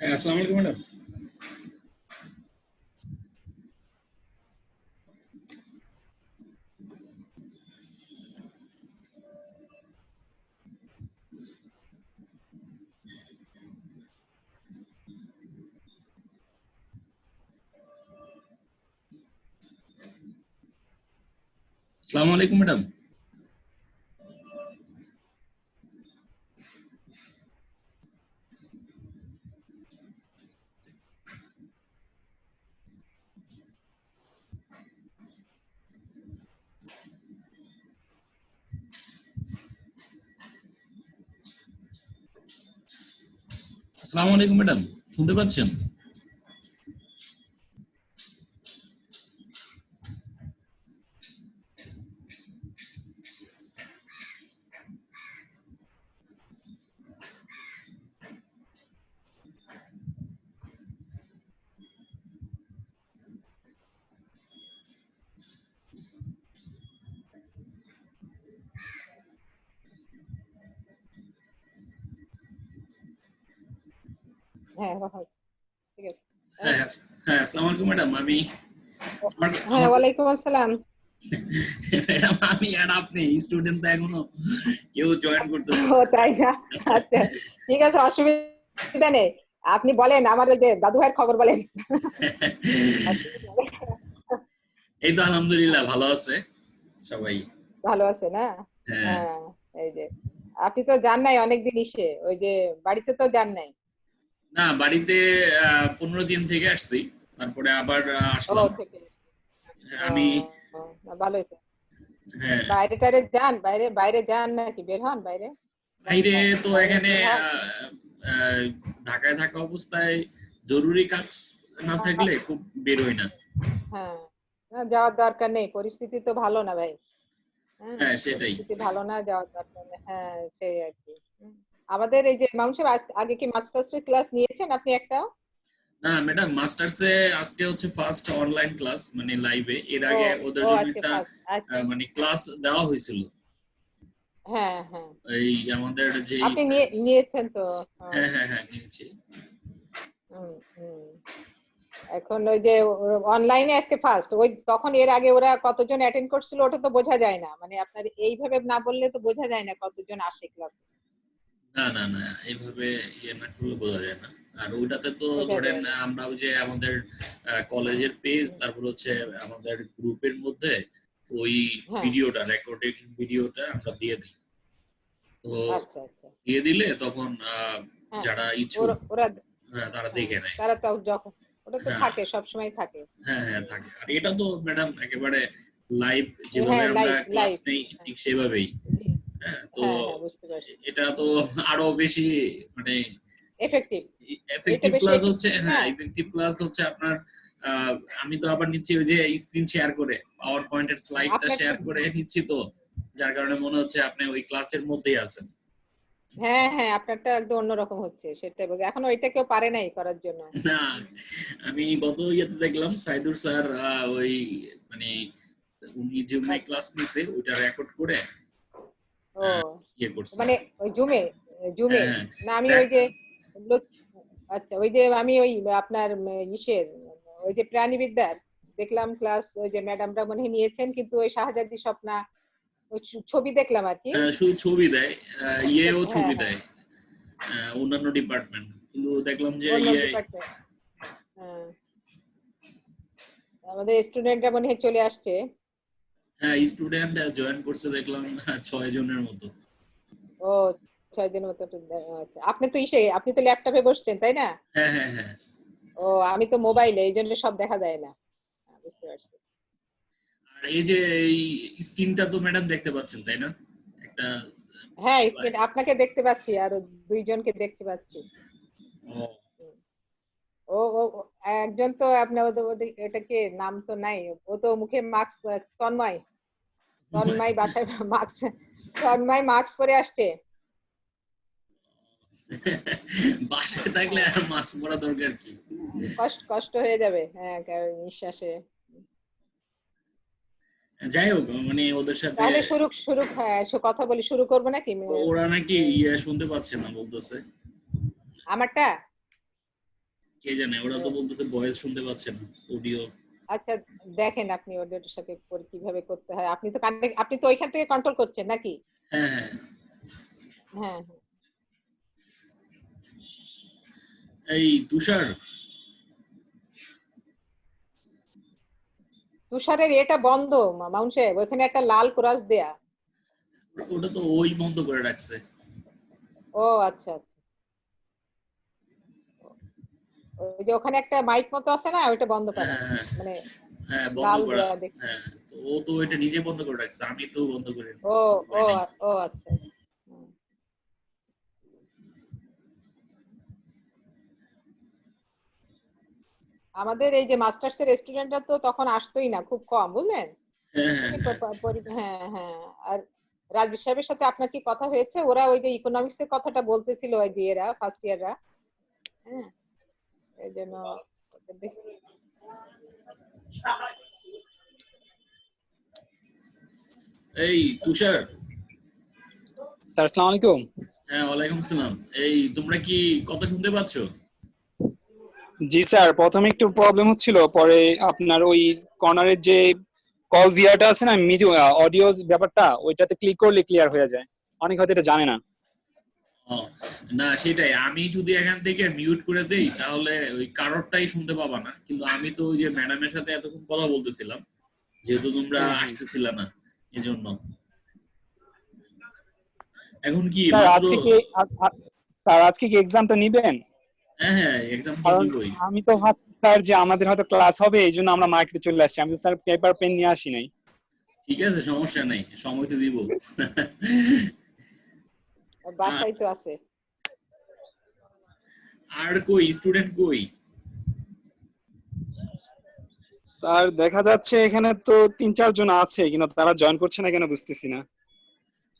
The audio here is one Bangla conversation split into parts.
अस्सलाम वालेकुम मैडम। अस्सलाम वालेकुम मैडम। আসসালামু আলাইকুম ম্যাডাম, শুনতে পাচ্ছেন? হ্যাঁ, কথা হচ্ছে। ঠিক আছে। হ্যাঁ হ্যাঁ হ্যাঁ, আসসালামু আলাইকুম ম্যাডাম। আমি আমার হ্যাঁ, আমার ওয়ালাইকুম আসসালাম। ম্যাডাম, আমি আর আপনি স্টুডেন্ট তো এখনো কেউ জয়েন করতেছে ও না। তাই না? আচ্ছা, ঠিক আছে, অসুবিধা নেই। আপনি বলেন, আমার ওই যে দাদু ভাইয়ের খবর বলেন। অসুবিধা নেই। এই তো আলহামদুলিল্লাহ ভালো আছে সবাই। ভালো আছে না? হ্যাঁ। হ্যাঁ, এই যে আপনি তো যান নাই অনেকদিন ওই যে বাড়িতে তো যান নাই। না, বাড়িতে 15 দিন থেকে আসছি, তারপরে আবার ও আসলাম। থেকে ও, আমি না, ভালো হয়েছে। হ্যাঁ, বাইরে টাইরে যান, বাইরে বাইরে যান নাকি বের হন বাইরে? বাইরে তো বাইরে এখানে বের হন? আহ, ঢাকায় থাকা অবস্থায় জরুরি কাজ না থাকলে খুব বেরোই না। হ্যাঁ, না যাওয়ার দরকার নেই, পরিস্থিতি তো ভালো না ভাই। হ্যাঁ, হ্যাঁ, সেটাই। পরিস্থিতি ভালো না, যাওয়ার দরকার নেই। হ্যাঁ, সেই আর কি। আমাদের এই যে মামুন সাহেব, আগে কি মাস্টার্সের ক্লাস নিয়েছেন আপনি একটাও? না ম্যাডাম, মাস্টার্সে আজকে হচ্ছে ফার্স্ট অনলাইন ক্লাস, মানে লাইভে। এর ও, আগে ওদের ও জন্য আজকে একটা ফার্স্ট, আচ্ছা। মানে ক্লাস দেওয়া হয়েছিল। হ্যাঁ, হ্যাঁ, এই আমাদের যেই আপনি নিয়েছেন তো? হ্যাঁ হ্যাঁ হ্যাঁ, নিয়েছি। হুম, হুম। এখন ওই যে অনলাইনে আজকে ফার্স্ট, ওই তখন এর আগে ওরা কতজন অ্যাটেন্ড করছিল ওটা তো বোঝা যায় না, মানে আপনার এইভাবে না বললে তো বোঝা যায় না কতজন আসে ক্লাসে। না না না, এইভাবে ইয়ে না করলে বোঝা যায় না। আর ওইটাতে তো বোঝা ধরেন যায় না। আমরা ওই যে আমাদের কলেজের পেজ, হুম, তারপর হচ্ছে আমাদের গ্রুপের মধ্যে ওই হ্যাঁ, ভিডিওটা, রেকর্ডেড ভিডিওটা আমরা দিয়ে দিই। তো আচ্ছা, আচ্ছা। দিয়ে দিলে তখন হ্যাঁ, যারা ইচ্ছুক ওরা ওরা তারা হ্যাঁ, দেখে নেয়। তারা তো যখন ওটা তো হ্যাঁ থাকে, সব সময় থাকে। হ্যাঁ হ্যাঁ, থাকে। আর এটা তো ম্যাডাম একেবারে লাইভ, যেভাবে হ্যাঁ, আমরা লাইভ ক্লাস লাইভ। নেই ঠিক সেভাবেই। জি। হ্যাঁ, তো হ্যাঁ, হ্যাঁ, বুঝতে পারছি। এটা তো আরো বেশি মানে এফেক্টিভ। এটা এফেক্টিভ বেশি প্লাস হচ্ছে, এফেক্টিভ না? হ্যাঁ ইফেক্টিভ প্লাস হচ্ছে আপনার আমি তো আবার নিচ্ছি ওই যে স্ক্রিন শেয়ার করে, পাওয়ার পয়েন্টের স্লাইডটা আপনার শেয়ার করে নিচ্ছি, তো যার কারণে মনে হচ্ছে আপনি ওই ক্লাসের মধ্যেই আছেন। হ্যাঁ, হ্যাঁ, আপনারটা একদম অন্যরকম হচ্ছে, সেটাই বলছি। এখন ওইটা কেউ পারে নাই করার জন্য। না, আমি গত ইয়েতে দেখলাম সাইদুর স্যার ওই মানে উনি জুমে আচ্ছা। ক্লাস নিছে, ওইটা রেকর্ড করে ও, ইয়ে করছে। মানে ওই জুমে, জুমে হ্যাঁ না, আমি হ্যাঁ, ওই যে আচ্ছা, ওই যে আমি ওই আপনার ইসের, ওই যে প্রাণীবিদ্যার দেখলাম ক্লাস, ওই যে ম্যাডামরা মনে হয় নিয়েছেন, কিন্তু ওই শাহজাদি স্বপ্না, ওই ছবি দেখলাম আর কি। শুধু ছবি দেয়, ইয়েও হ্যাঁ, ছবি হ্যাঁ, দেয়, অন্যান্য ডিপার্টমেন্ট, কিন্তু দেখলাম যে অন্য ইয়ে ডিপার্টমেন্ট। হ্যাঁ, আমাদের স্টুডেন্টরা মনে হয় চলে আসছে। হ্যাঁ স্টুডেন্ট জয়েন করছে দেখলাম 6 জনের মতো। ও, 6 দিনের মতো আচ্ছা, আপনি তো আপনি তো ল্যাপটপে বসছেন তাই না? হ্যাঁ হ্যাঁ হ্যাঁ। ও, আমি তো মোবাইলে, এই জন্য সব দেখা যায় না। বুঝতে পারছি। আর এই যে এই স্ক্রিনটা তো ম্যাডাম দেখতে পাচ্ছেন তাই না? একটা হ্যাঁ, slide। আপনাকে দেখতে পাচ্ছি, আর দুইজনকে দেখতে পাচ্ছি। ও, হুম। ও, ও, ও, একজন তো আপনার এটা কে, নাম তো নাই। ও তো মুখে মাস্ক, তন্ময়। তন্ময় বাসায় মাস্ক, তন্ময় মাস্ক পরে আসছে। বাসায় থাকলে হ্যাঁ, আর মাছ পড়া দরকার কি? কষ্ট কষ্ট হয়ে যাবে, হ্যাঁ, কারণ নিঃশ্বাসে। যাই হোক, মানে ওদের সাথে তাহলে শুরু শুরু, হ্যাঁ, কথা বলি, শুরু করবো নাকি? ওরা নাকি ইয়ে শুনতে পাচ্ছে না বলতেছে। আমারটা কে জানে, ওরা তো বলতেছে ভয়েস শুনতে পাচ্ছে না, অডিও। আচ্ছা, দেখেন আপনি ওদের সাথে কিভাবে করতে হয়। আপনি তো ওইখান থেকে কন্ট্রোল করছেন নাকি? হ্যাঁ হ্যাঁ। হ্যাঁ, এই তুষার, তুষারের এটা বন্ধ, মাউন্ট সাহেব, ওখানে একটা লাল ক্রস দেয়া। ওটা তো ওই বন্ধ করে রাখছে। ও আচ্ছা আচ্ছা, ওই যে ওখানে একটা মাইক মতো আছে না, ওইটা বন্ধ করা, হ্যাঁ হ্যাঁ মানে হ্যাঁ, বন্ধ লাল করা। দেয়া দেখি। হ্যাঁ, তো ও তো এটা নিজে বন্ধ করে রাখছে, আমি তো বন্ধ করে ও ও করি নাই। ও আচ্ছা। হুম। আমাদের এই যে মাস্টার্স এর স্টুডেন্টরা তো তখন আসতোই না, খুব কম, বুঝলেন? হ্যাঁ হ্যাঁ কি হ্যাঁ। হ্যাঁ হ্যাঁ। আর রাজবীর সাহেবের সাথে আপনার কি কথা হয়েছে? ওরা ওই যে ইকোনমিক্স এর কথাটা বলতেছিল, ওই যে এরা ফার্স্ট ইয়াররা। হ্যাঁ, এই জন্য ওদের এই তুষার। স্যার আসসালামু আলাইকুম। হ্যাঁ, ওয়ালাইকুম আসসালাম। এই তোমরা কি কথা শুনতে পাচ্ছ? জি স্যার, প্রথমে একটু প্রবলেম হচ্ছিল, পরে আপনার ওই কর্নারের যে কল ভিআরটা আছে না, অডিও ব্যাপারটা, ওইটাতে ক্লিক করলে ক্লিয়ার হয়ে যায়। অনেক হয়তো এটা জানে না। ও, না সেটাই, আমি যদি এখান থেকে মিউট করে দেই তাহলে ওই কারোরটাই শুনতে পাবা না, কিন্তু আমি তো ওই যে ম্যাডামের সাথে এতক্ষণ কথা বলতেছিলাম, যেহেতু তোমরা হুম হুম। আসতেছিল না এজন্য। এখন কি স্যার মাত্র? আজকে কি স্যার আজকে কি এক্সামটা নিবেন? হ্যাঁ হ্যাঁ, এক্সাম তো কারণ নিবই। আমি তো ভাবছি স্যার যে আমাদের হয়তো ক্লাস হবে, এই জন্য আমরা মার্কেটে চলে আসছি। আমি তো স্যার পেপার পেন নিয়ে আসি নাই। ঠিক আছে, সমস্যা নাই, সময় তো দিব। আ- বাসায় তো আছে। আর কই স্টুডেন্ট কই? স্যার দেখা যাচ্ছে এখানে তো 3-4 জন আছে, কিন্তু তারা জয়েন করছে না কেন বুঝতেছি না।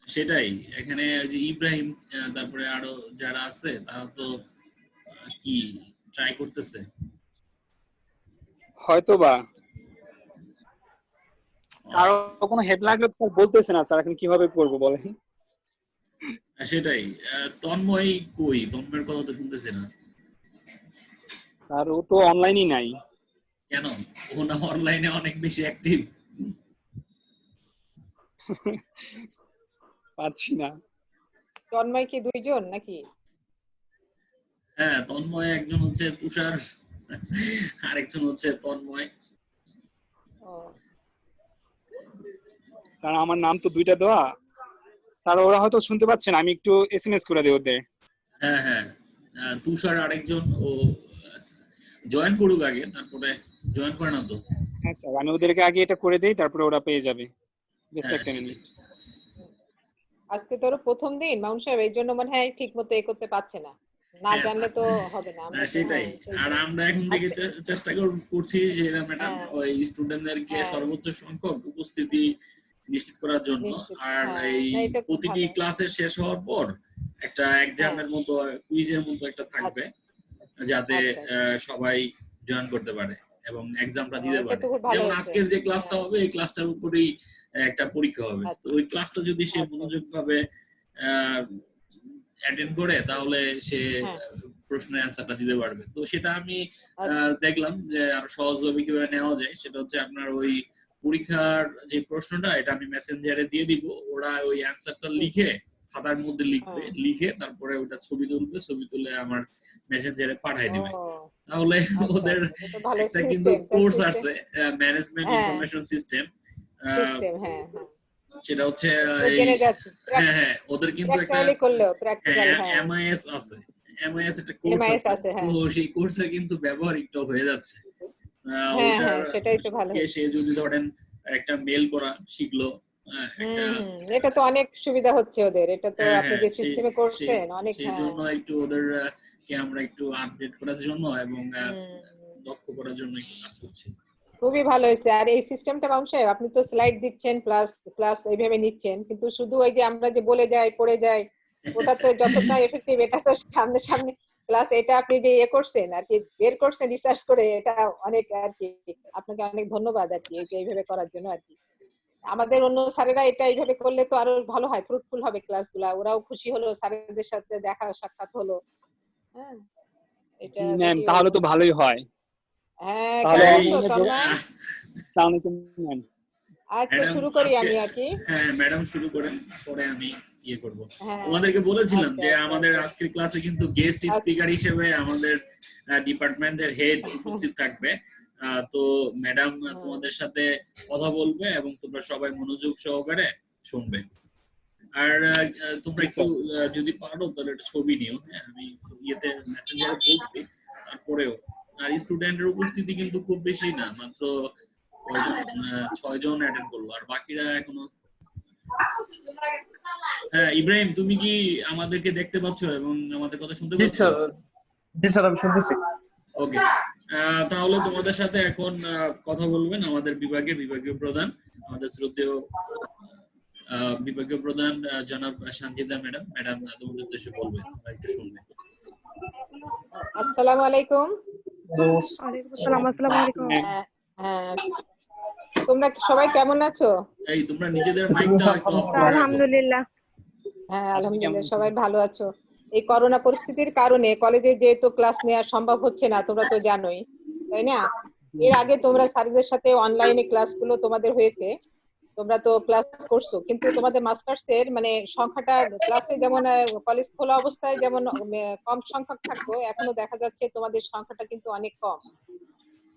সেটাই, এখানে ওই যে ইব্রাহিম, তারপরে আরো যারা আছে তারা তো কি ট্রাই করতেছে। হয়তো বা কারো আহ, কোনো হেল্প লাগলে তো স্যার বলতেছে না। স্যার এখন কিভাবে করবো বলেন? সেটাই। তন্ময় কই? তন্ময়ের কথা তো শুনতেছে না। আর ও তো অনলাইনই নাই। কেন? ও না অনলাইনে অনেক বেশি অ্যাক্টিভ। পাচ্ছি না। তন্ময় কি দুইজন নাকি? হ্যাঁ, তন্ময় একজন হচ্ছে তুষার, আরেকজন হচ্ছে তন্ময়। ও স্যার আমার নাম তো দুইটা দেওয়া। স্যার ওরা হয়তো শুনতে পাচ্ছে না, আমি একটু এসএমএস করে দিই ওদের। হ্যাঁ হ্যাঁ, তুষার আরেকজন, ও জয়েন করুক আগে, তারপরে জয়েন করে না তো। হ্যাঁ স্যার, আমি ওদেরকে আগে এটা করে দেই, তারপরে ওরা পেয়ে যাবে। জাস্ট হ্যাঁ একটা সেটাই। মিনিট। আজকে তোর প্রথম দিন মাউন্ট সাহেব, এই জন্য মনে হয় ঠিক মতো করতে পারছে না। না হ্যাঁ জানলে তো হবে না, আমরা তো সেটাই। হ্যাঁ সেই আর জন্য। আমরা এখন থেকে আজকে চেষ্টা করছি যে এরকম একটা হ্যাঁ ওই স্টুডেন্টদেরকে হ্যাঁ সর্বোচ্চ সংখ্যক উপস্থিতি নিশ্চিত করার জন্য। নিশ্চিত, আর হ্যাঁ এই না, এটা খুব প্রতিটি ভালো। ক্লাসের শেষ হওয়ার পর একটা হ্যাঁ, এক্সামের মতো, কুইজের মতো একটা থাকবে, আচ্ছা যাতে আচ্ছা আচ্ছা। সবাই জয়েন করতে পারে এবং এক্সামটা ও, দিতে এটা পারে। তো খুব ভালো যেমন হয়েছে। আজকের যে ক্লাসটা হ্যাঁ, হবে, এই ক্লাসটার উপরেই একটা পরীক্ষা হবে। তো আচ্ছা ওই ক্লাসটা যদি সে আচ্ছা মনোযোগ ভাবে অ্যাটেন্ড করে তাহলে সে হ্যাঁ প্রশ্নের অ্যান্সারটা দিতে পারবে। তো সেটা আমি আচ্ছা দেখলাম যে আরো সহজভাবে কিভাবে নেওয়া যায়। সেটা হচ্ছে আপনার ওই পরীক্ষার যে প্রশ্নটা, এটা আমি মেসেঞ্জারে দিয়ে দিব, ওরা ওই অ্যান্সারটা হুম, লিখে খাতার মধ্যে লিখবে, হ্যাঁ লিখে তারপরে ওটা ছবি তুলবে, ছবি তুলে আমার মেসেঞ্জারে পাঠিয়ে দিবে। ও তাহলে আচ্ছা ওদের আচ্ছা, এটা তো ভালো একটা কিন্তু সিস্টেম, তো কোর্স সিস্টেম। আছে, ম্যানেজমেন্ট হ্যাঁ, ইনফরমেশন সিস্টেম। সিস্টেম, হ্যাঁ হ্যাঁ, সেটা হচ্ছে তো এই, জেনে যাচ্ছে। হ্যাঁ হ্যাঁ, ওদের কিন্তু একটা প্র্যাকটিক্যালি করলেও, প্র্যাকটিক্যাল, হ্যাঁ হ্যাঁ। এমআইএস আছে, এমআইএস একটা কোর্স এমআইএস আছে। আছে, তো হ্যাঁ সেই কোর্সের কিন্তু ব্যবহারিকটা হয়ে যাচ্ছে। হ্যাঁ ওইটার হ্যাঁ, সেটাই তো ভালো শিখে হয়েছে। সে যদি ধরেন একটা মেল করা শিখলো, একটা এটা তো অনেক সুবিধা হচ্ছে ওদের, এটা তো হ্যাঁ আপনি হ্যাঁ, যে সেই সিস্টেমে সেই করছেন অনেক, সেই হ্যাঁ। জন্য একটু ওদের কে আমরা একটু আপডেট করার জন্য এবং হুম, দক্ষ করার জন্য একটু কাজ করছি। খুবই ভালো হয়েছে। আর এই সিস্টেমটা মামুন সাহেব, আপনি তো স্লাইড দিচ্ছেন প্লাস ক্লাস এইভাবে নিচ্ছেন, কিন্তু শুধু ওই যে আমরা যে বলে যাই পড়ে যাই, ওটা তো যতটা এফেক্টিভ, এটা তো সামনে সামনে ক্লাস, এটা আপনি যে করছেন আর কি, বের করছেন রিসার্চ করে, এটা অনেক আর কি। আপনাকে অনেক ধন্যবাদ আর কি, এই যে এইভাবে করার জন্য আর কি। আমাদের অন্য স্যারেরা এটা এইভাবে করলে তো আরো ভালো হয়, ফ্রুটফুল হবে ক্লাসগুলা, ওরাও খুশি হলো, স্যারেদের সাথে দেখা সাক্ষাৎ হলো। হ্যাঁ, এটা জি ম্যাম, বেশি তাহলে তো হয়েছে। ভালোই হয়। হ্যাঁ, তাহলে কেমন এই আছো অনলাইনে তন্ময়? আসসালামু আলাইকুম ম্যাম। আচ্ছা, ম্যাডাম শুরু করি আজকে, আমি আর কি। হ্যাঁ ম্যাডাম শুরু করেন, পরে আমি ইয়ে করব। হ্যাঁ, তোমাদেরকে বলেছিলাম আচ্ছা যে আচ্ছা আমাদের আচ্ছা আজকের ক্লাসে কিন্তু গেস্ট স্পিকার হিসেবে আমাদের ডিপার্টমেন্টের হেড উপস্থিত থাকবে। তো ম্যাডাম হুম, তোমাদের সাথে কথা বলবে এবং তোমরা সবাই মনোযোগ সহকারে শুনবে। আর তোমরা জি একটু স্যার। যদি পারো তাহলে একটা ছবি নিও, হ্যাঁ আমি ইয়েতে মেসেঞ্জারে বলছি। তারপরেও আর স্টুডেন্টের উপস্থিতি কিন্তু খুব বেশি না, মাত্র কয়জন, 6 জন অ্যাটেন্ড করলো, আর বাকিরা এখনো। হ্যাঁ ইব্রাহিম, তুমি কি আমাদেরকে দেখতে পাচ্ছ এবং আমাদের কথা শুনতে জি পাচ্ছ? স্যার, জি স্যার, আমি শুনতেছি। ওকে, তাহলে তোমাদের সাথে এখন কথা বলবেন আমাদের বিভাগীয় প্রধান, আমাদের শ্রদ্ধেয় বিভাগীয় প্রধান জনাব সানজিদা ম্যাডাম। ম্যাডাম তোমাদের উদ্দেশ্যে বলবেন, তোমরা একটু শুনবে। আসসালামু আলাইকুম। ওয়ালাইকুম আসসালাম। আসসালামু আলাইকুম। ম্যাম, হ্যাঁ, হ্যাঁ, তোমরা সবাই কেমন আছো? এই তোমরা নিজেদের জি মাইকটা স্যার, একটু অফ তা করে রাখো। আলহামদুলিল্লাহ। হ্যাঁ, আপনি কেমন আলহামদুলিল্লাহ আছেন? সবাই ভালো আছো। এই করোনা পরিস্থিতির কারণে কলেজে যেহেতু ক্লাস নেওয়া সম্ভব হচ্ছে না, তোমরা তো জানোই, তাই না? এর আগে তোমরা স্যারদের সাথে অনলাইনে ক্লাসগুলো তোমাদের হয়েছে, তোমরা তো ক্লাস করছো, কিন্তু তোমাদের মাস্টার্স এর মানে সংখ্যাটা ক্লাসে যেমন কলেজ খোলা অবস্থায় যেমন কম সংখ্যক থাকতো, এখনো দেখা যাচ্ছে তোমাদের সংখ্যাটা কিন্তু অনেক কম।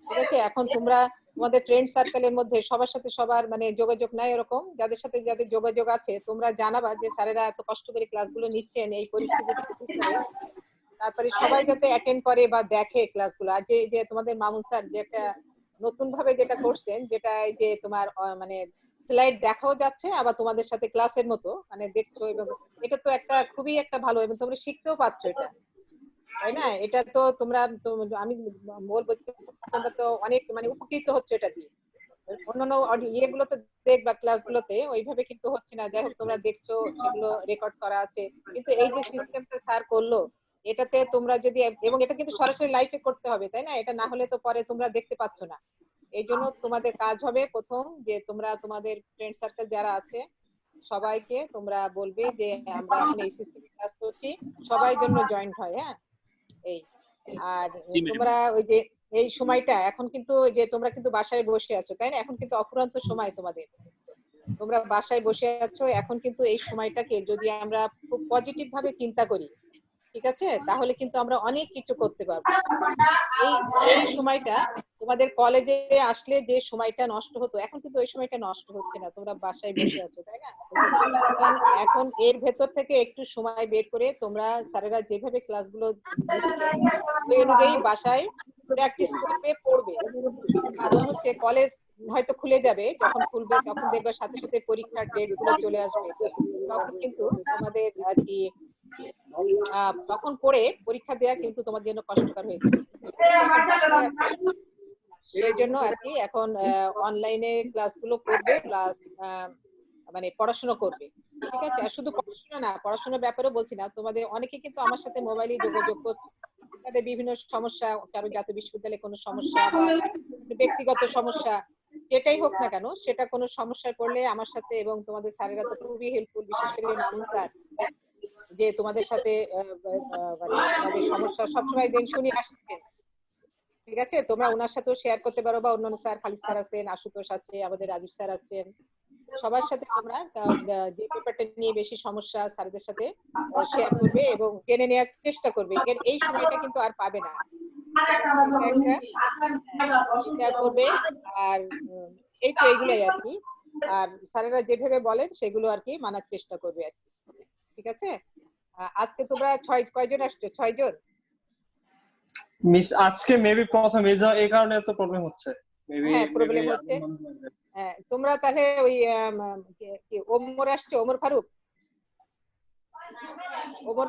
ঠিক আছে, এখন তোমরা তোমাদের ফ্রেন্ড সার্কেলের মধ্যে সবার সাথে সবার মানে যোগাযোগ নাই, এরকম যাদের সাথে যাদের যোগাযোগ আছে তোমরা জানাবা যে স্যারেরা এত কষ্ট করে ক্লাসগুলো নিচ্ছেন এই পরিস্থিতির ভিতরে। তারপরে সবাই যাতে অ্যাটেন্ড করে বা দেখে ক্লাসগুলো। আর যে যে তোমাদের মামুন স্যার যে একটা নতুন ভাবে যেটা করছেন, যেটা এই যে তোমার মানে স্লাইড দেখাও যাচ্ছে, আবার তোমাদের সাথে ক্লাসের মতো মানে দেখছো, এবং এটা তো একটা খুবই একটা ভালো, এবং তোমরা শিখতেও পাচ্ছ এটা, তাই না? এটা তো তোমরা আমি বলবো যে তোমরা তো অনেক মানে উপকৃত হচ্ছে এটা দিয়ে। অন্যান্য ইয়েগুলোতে দেখবা ক্লাসগুলোতে ওইভাবে কিন্তু হচ্ছে না। যাই হোক, তোমরা দেখছো, সেগুলো রেকর্ড করা আছে। কিন্তু এই যে সিস্টেমটা স্যার করলো, এটাতে তোমরা যদি, এবং এটা কিন্তু সরাসরি লাইভে করতে হবে, তাই না? এটা না হলে তো পরে তোমরা দেখতে পাচ্ছ না। এই জন্য তোমাদের কাজ হবে প্রথম যে তোমরা তোমাদের ফ্রেন্ড সার্কেল যারা আছে সবাইকে তোমরা বলবে যে আমরা এখন এই সিস্টেমে ক্লাস করছি, সবাই জন্য জয়েন্ট হয়। হ্যাঁ, এই আর জি ম্যাম। তোমরা ওই যে এই সময়টা এখন কিন্তু যে তোমরা কিন্তু বাসায় বসে আছো, তাই না? এখন কিন্তু অফুরন্ত সময় তোমাদের, তোমরা বাসায় বসে আছো। এখন কিন্তু এই সময়টাকে যদি আমরা খুব পজিটিভ ভাবে চিন্তা করি, ঠিক আছে, তাহলে কিন্তু আমরা অনেক কিছু করতে পারবো। এই এই সময়টা তোমাদের কলেজে আসলে যে সময়টা নষ্ট হতো, এখন কিন্তু ওই সময়টা নষ্ট হচ্ছে না, তোমরা বাসায় বসে আছো, তাই না? সুতরাং এখন এর ভেতর থেকে একটু সময় বের করে তোমরা স্যারেরা যেভাবে ক্লাসগুলো দিচ্ছে ওই অনুযায়ী বাসায় প্র্যাকটিস করবে, পড়বে। কারণ হচ্ছে কলেজ হয়তো খুলে যাবে, যখন খুলবে তখন দেখবে সাথে সাথে পরীক্ষার ডেট গুলো চলে আসবে, তখন কিন্তু তোমাদের আর কি তখন পড়ে পরীক্ষা দেওয়া কিন্তু তোমার জন্য কষ্টকর হয়ে যাবে। যেহেতু এখন বাসায় আছো, সেই জন্য আর কি এখন অনলাইনে ক্লাসগুলো করবে, প্লাস মানে পড়াশোনা করবে। ঠিক আছে, আর শুধু পড়াশোনা না, পড়াশোনার ব্যাপারেও বলছি না, তোমাদের অনেকে কিন্তু আমার সাথে মোবাইলে যোগাযোগ করছে, তাদের বিভিন্ন সমস্যা, কারো জাতীয় বিশ্ববিদ্যালয়ে কোনো সমস্যা বা ব্যক্তিগত সমস্যা, যেটাই হোক না কেন, সেটা কোনো সমস্যায় পড়লে আমার সাথে, এবং তোমাদের স্যারেরা তো খুবই হেল্পফুল, বিশেষ করে মামুন স্যার, যে তোমাদের সাথে মানে তোমাদের সমস্যা সবসময় দিন শুনে আসছেন। ঠিক আছে, তোমরা ওনার সাথেও শেয়ার করতে পারো, বা অন্যান্য স্যার, খালিদ স্যার আছেন, আশুতোষ আছে, আমাদের রাজীব স্যার আছেন, সবার সাথে তোমরা যে ব্যাপারটা নিয়ে বেশি সমস্যা স্যারদের সাথে শেয়ার করবে এবং জেনে নেওয়ার চেষ্টা করবে। এই সময়টা কিন্তু আর পাবে না, এটা একটা শেয়ার করবে। আর এই তো এইগুলাই আর কি। আর স্যারেরা যেভাবে বলেন সেগুলো আর কি মানার চেষ্টা করবে আর কি। ঠিক আছে, আজকে তোমরা কয়জন আসছো? 6 জন? মিস আজকে মেবি প্রথম এই কারণে এত প্রবলেম হচ্ছে। মেবি হ্যাঁ, মেবি প্রবলেম হচ্ছে। হ্যাঁ, তোমরা তাহলে ওই কি ওমর আসছো? ওমর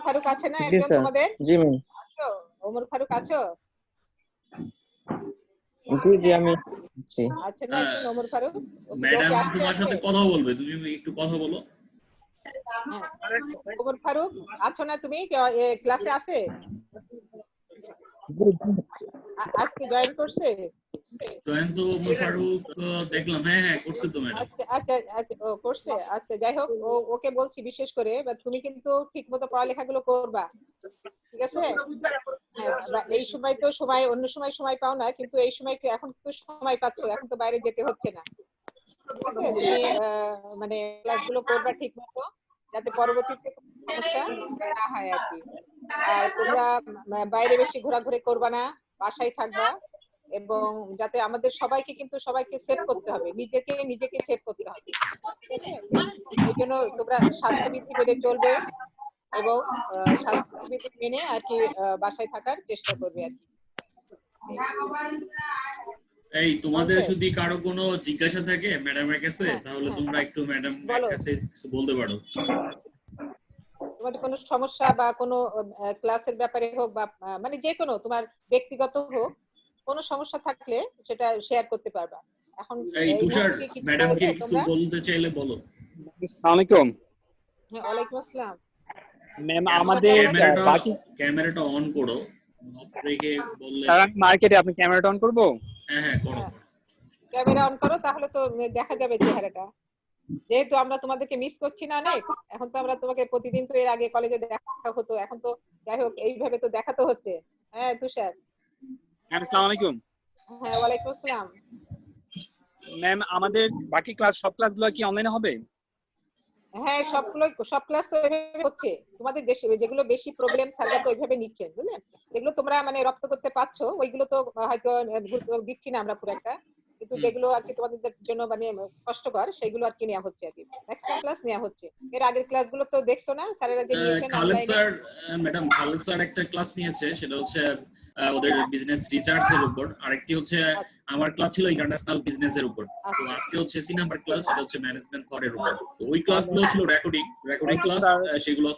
ফারুক আছে না জি একজন স্যার। তোমাদের? জি ম্যাম। আছো? ওমর ফারুক আছো? জি জি আমি আছি। আছে না একজন ওমর ফারুক? ও ম্যাডাম কি আসছে তোমার আজকে? সাথে কথা বলবে, তুমি একটু কথা বলো। হ্যাঁ, ওমর ফারুক আছো না তুমি? ক্লাসে আছে? জি, জি। আজকে জয়েন করছে? জয়ন্ত ফারুক দেখলাম, হ্যাঁ হ্যাঁ করছে তো ম্যাডাম। আচ্ছা আচ্ছা আচ্ছা, ও করছে। আচ্ছা, যাই হোক, ওকে বলছি বিশেষ করে, বা তুমি কিন্তু ঠিক মতো পড়ালেখাগুলো করবা। ঠিক আছে? হ্যাঁ, এই সময় তো সময়, অন্য সময় সময় পাও না, কিন্তু এই সময় এখন তো সময় পাচ্ছ, এখন তো বাইরে যেতে হচ্ছে না। ঠিক আছে? তুমি মানে ক্লাসগুলো করবা ঠিক মতো, যাতে পরবর্তীতে কোনো সমস্যা না হয় আর কি। আর তোমরা বাইরে বেশি ঘোরাঘুরি করবা না, বাসায় থাকবা, এবং যাতে আমাদের সবাইকে সেভ করতে হবে, নিজেকে সেভ করতে হবে। ঠিক আছে? এই জন্য তোমরা স্বাস্থ্যবিধি মেনে চলবে, এবং স্বাস্থ্যবিধি মেনে আর কি বাসায় থাকার চেষ্টা করবে আর কি। এই তোমাদের Okay. যদি কারো কোনো জিজ্ঞাসা থাকে ম্যাডামের কাছে, হ্যাঁ, তাহলে হ্যাঁ। তোমরা একটু ম্যাডামের বলো। কাছে কিছু বলতে পারো। তোমাদের কোনো সমস্যা বা কোনো ক্লাসের ব্যাপারে হোক, বা মানে যে কোনো তোমার ব্যক্তিগত হোক, কোনো সমস্যা থাকলে সেটা শেয়ার করতে পারবা। এখন এই এই তুষার, মুহূর্তে কি কিছু ম্যাডামকে বলবে কিছু তোমরা? বলতে চাইলে বলো। আসসালামু আলাইকুম হ্যাঁ, ওয়ালাইকুম আসসালাম। ম্যাম। আমাদের বাকি ক্যামেরাটা অন করো, অফ রেখে বললে। স্যার আমি মার্কেটে, আপনি ক্যামেরাটা অন করবো? হ্যাঁ হ্যাঁ, করো করো। ক্যামেরা অন করো, তাহলে তো দেখা যাবে চেহারাটা। যেহেতু আমরা তোমাদেরকে মিস করছি না অনেক, এখন তো আমরা তোমাকে প্রতিদিন, তো এর আগে কলেজে দেখা হতো, এখন তো যাই হোক এইভাবে তো দেখা তো হচ্ছে। হ্যাঁ তুষার। ম্যাম আসসালামু আলাইকুম। হ্যাঁ, ওয়ালাইকুম আসসালাম। ম্যাম আমাদের বাকি সব ক্লাসগুলো কি অনলাইনে হবে? হ্যাঁ, সব ক্লাস তো এভাবে হচ্ছে। তোমাদের যেগুলো বেশি প্রবলেম, স্যাররা তো ওইভাবে নিচ্ছেন, বুঝলেন? যেগুলো তোমরা মানে রপ্ত করতে পারছো, ওইগুলো তো হয়তো গুরুত্ব দিচ্ছি না আমরা খুব একটা, কিন্তু যেগুলো আর কি তোমাদের জন্য মানে কষ্টকর, সেগুলো আর কি নেওয়া হচ্ছে আর কি, ম্যাক্সিমাম ক্লাস নেওয়া হচ্ছে। এর আগের ক্লাসগুলো তো দেখছো না, স্যারেরা যে নিয়েছেন খালেদ অনলাইনে। স্যার, ম্যাডাম খালেদ স্যার একটা ক্লাস নিয়েছে, সেটা হচ্ছে ওদের বিজনেস রিসার্চ এর উপর। আরেকটি হচ্ছে আমার ক্লাস ছিল ইন্টারন্যাশনাল বিজনেস এর উপর। তো আজকে হচ্ছে 3 নাম্বার ক্লাস, সেটা হচ্ছে ম্যানেজমেন্ট থট এর উপর। তো ওই ক্লাসগুলো ছিল রেকর্ডিং ক্লাস, সেগুলো।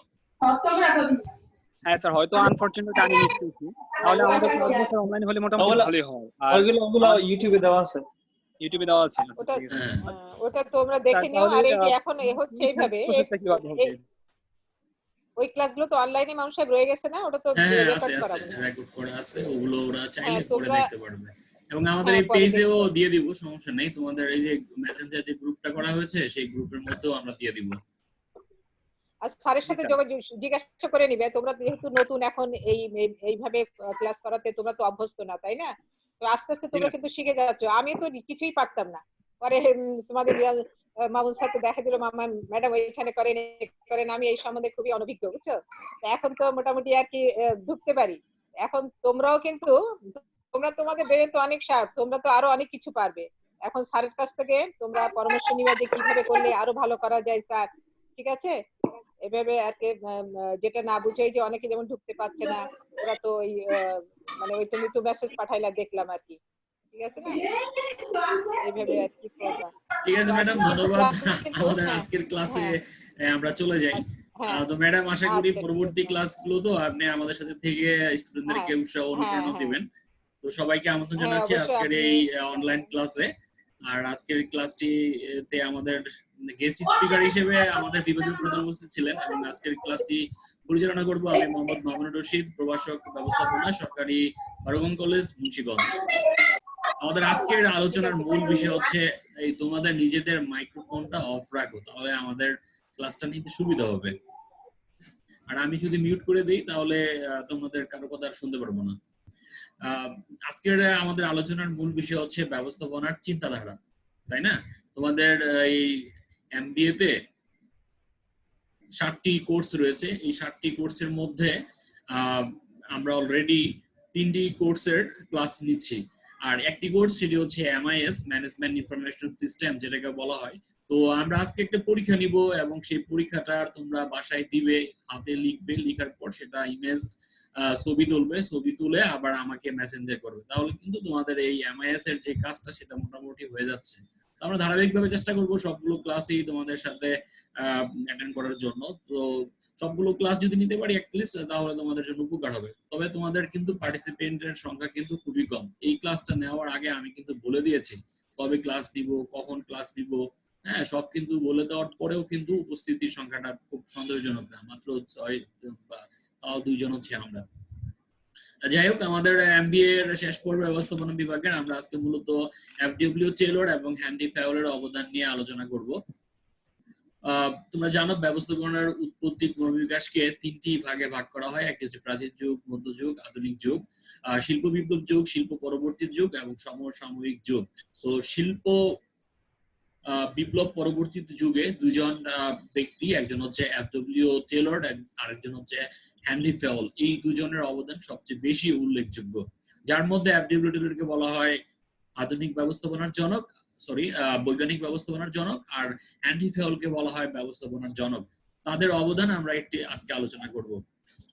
হ্যাঁ স্যার, হয়তো আনফরচুনেটলি আমি মিস করছি। তাহলে আমাদের ক্লাসগুলো স্যার অনলাইনে হলে মোটামুটি ভালোই হয়। আর ওইগুলো ইউটিউবে দেওয়া আছে। ইউটিউবে দেওয়া আছে। আচ্ছা ওটা ঠিক আছে। ওটা তোমরা দেখে নিও। আর এই যে এখন হচ্ছে এইভাবে, প্রসেসটা কিভাবে হবে? ওই ক্লাসগুলো তো অনলাইনে মানুষের রয়ে গেছে না, ওটা তো হ্যাঁ আছে রেকর্ড করা আছে, মনে হয়। রেকর্ড করা আছে, ওগুলো ওরা চাইলে হ্যাঁ, পরে তোমরা দেখতে পারবে। এবং আমাদের এই পরে পেজেও দেখতে দিয়ে দিব, সমস্যা নেই। তোমাদের এই যে মেসেঞ্জার যে গ্রুপটা করা হয়েছে, সেই গ্রুপের মধ্যেও আমরা দিয়ে দিব। আর স্যারের সাথে জিজ্ঞাসা করে নিবে, তোমরা যেহেতু নতুন এখন এইভাবে ক্লাস করাতে তোমরা তো অভ্যস্ত না, তাই না? তো আস্তে আস্তে তোমরা কিন্তু শিখে যাচ্ছ। আমি তো কিছুই পারতাম না, পরে তোমাদের মামুন স্যার তো দেখা দিল, মামা ম্যাডাম ওইখানে করেন, আমি এই সম্বন্ধে খুবই অনভিজ্ঞ, বুঝছো? তো এখন তো মোটামুটি আর কি ঢুকতে পারি। এখন তোমরাও কিন্তু, তোমাদের ব্রেন তো অনেক শার্প, তোমরা তো আরো অনেক কিছু পারবে। এখন স্যারের কাছ থেকে তোমরা পরামর্শ নিবে যে কিভাবে করলে আরো ভালো করা যায় স্যার। ঠিক আছে? এভাবে আর কি যেটা না বুঝে, যে অনেকে যেমন ঢুকতে পারছে না, ওরা তো ওই মানে ওই তুমি তো মেসেজ পাঠাইলা দেখলাম আর কি। ঠিক আছে না? এইভাবে আর কি করবা। ঠিক আছে ম্যাডাম, ধন্যবাদ। আমাদের হ্যাঁ, আজকের ক্লাসে হ্যাঁ, আমরা চলে যাই। হ্যাঁ, তো ম্যাডাম, আশা করি আচ্ছা, ঠিক পরবর্তী আছে। ক্লাসগুলো তো আপনি আমাদের সাথে থেকে হ্যাঁ, স্টুডেন্টদেরকে উৎসাহ হ্যাঁ, অনুপ্রেরণা হ্যাঁ, দিবেন। তো সবাইকে আমন্ত্রণ হ্যাঁ, জানাচ্ছি অবশ্যই আজকের আপনি। এই অনলাইন ক্লাসে। আর আজকের ক্লাসটিতে আমাদের গেস্ট স্পিকার হিসেবে আমাদের বিভাগীয় প্রধান উপস্থিত ছিলেন, এবং আজকের ক্লাসটি পরিচালনা করব আমি মোহাম্মদ মামুনুর রশিদ, প্রভাষক ব্যবস্থাপনা, সরকারি বারুগং কলেজ, মুন্সিগঞ্জ। আমাদের আজকের আলোচনার মূল বিষয় হচ্ছে এই তোমাদের নিজেদের মাইক্রোফোনটা অফ রাখো, তাহলে আমাদের ক্লাসটা নিতে সুবিধা হবে। আর আমি যদি মিউট করে দিই, তাহলে তোমাদের কারো কথা আর শুনতে পারবো না। আজকের আমাদের আলোচনার মূল বিষয় হচ্ছে ব্যবস্থাপনার চিন্তাধারা, তাই না? তোমাদের এই এমবিএ তে 7টি কোর্স রয়েছে। এই 7টি কোর্সের মধ্যে আমরা অলরেডি 3টি কোর্সের ক্লাস নিচ্ছি। আর একটি কোর্স, সেটি হচ্ছে এমআইএস, ম্যানেজমেন্ট ইনফরমেশন সিস্টেম, যেটাকে বলা হয়। তো আমরা আজকে একটা পরীক্ষা নিব, এবং সেই পরীক্ষাটার তোমরা বাসায় দিবে, হাতে লিখবে, লিখার পর সেটা ইমেজ ছবি তুলবে, ছবি তুলে আবার আমাকে মেসেঞ্জার করবে। তাহলে কিন্তু তোমাদের এই এমআইএস এর যে কাজটা, সেটা মোটামুটি হয়ে যাচ্ছে। তো আমরা ধারাবাহিকভাবে চেষ্টা করব সবগুলো ক্লাসই তোমাদের সাথে অ্যাটেন্ড করার জন্য। তো সবগুলো ক্লাস যদি নিতে পারি অ্যাটলিস্ট, তাহলে তোমাদের জন্য উপকার হবে। তবে তোমাদের কিন্তু পার্টিসিপেন্টের সংখ্যা কিন্তু খুবই কম। এই ক্লাসটা নেওয়ার আগে আমি কিন্তু বলে দিয়েছি কবে ক্লাস নিব, কখন ক্লাস নিব, হ্যাঁ, সব কিন্তু বলে দেওয়ার পরেও কিন্তু উপস্থিতির সংখ্যাটা খুব সন্দেহজনক না, মাত্র 6 বা 2 জন হচ্ছে আমরা। যাই হোক, আমাদের এমবিএ এর শেষ পর্ব ব্যবস্থাপনা বিভাগের আমরা আজকে মূলত এফডব্লিউ টেলর এবং হ্যান্ডি ফাউলের অবদান নিয়ে আলোচনা করব। তোমরা জানো ব্যবস্থাপনার উৎপত্তি ক্রমবিকাশকে 3টি ভাগে ভাগ করা হয়। একটি হচ্ছে প্রাচীন যুগ, মধ্যযুগ, আধুনিক যুগ, শিল্প বিপ্লব যুগ, শিল্প পরবর্তী যুগ এবং সমসাময়িক যুগ। তো শিল্প বিপ্লব পরবর্তী যুগে দুজন ব্যক্তি, একজন হচ্ছে এফডব্লিউ টেলর, আরেকজন হচ্ছে হেনরি ফেওল, এই দুজনের অবদান সবচেয়ে বেশি উল্লেখযোগ্য। যার মধ্যে এফডব্লিউ টেলরকে বলা হয় আধুনিক ব্যবস্থাপনার জনক, বৈজ্ঞানিক ব্যবস্থাপনার জনক, আর হেনরি ফেওলকে বলা হয় ব্যবস্থাপনার জনক। তাদের অবদান আমরা আজকে আলোচনা করব।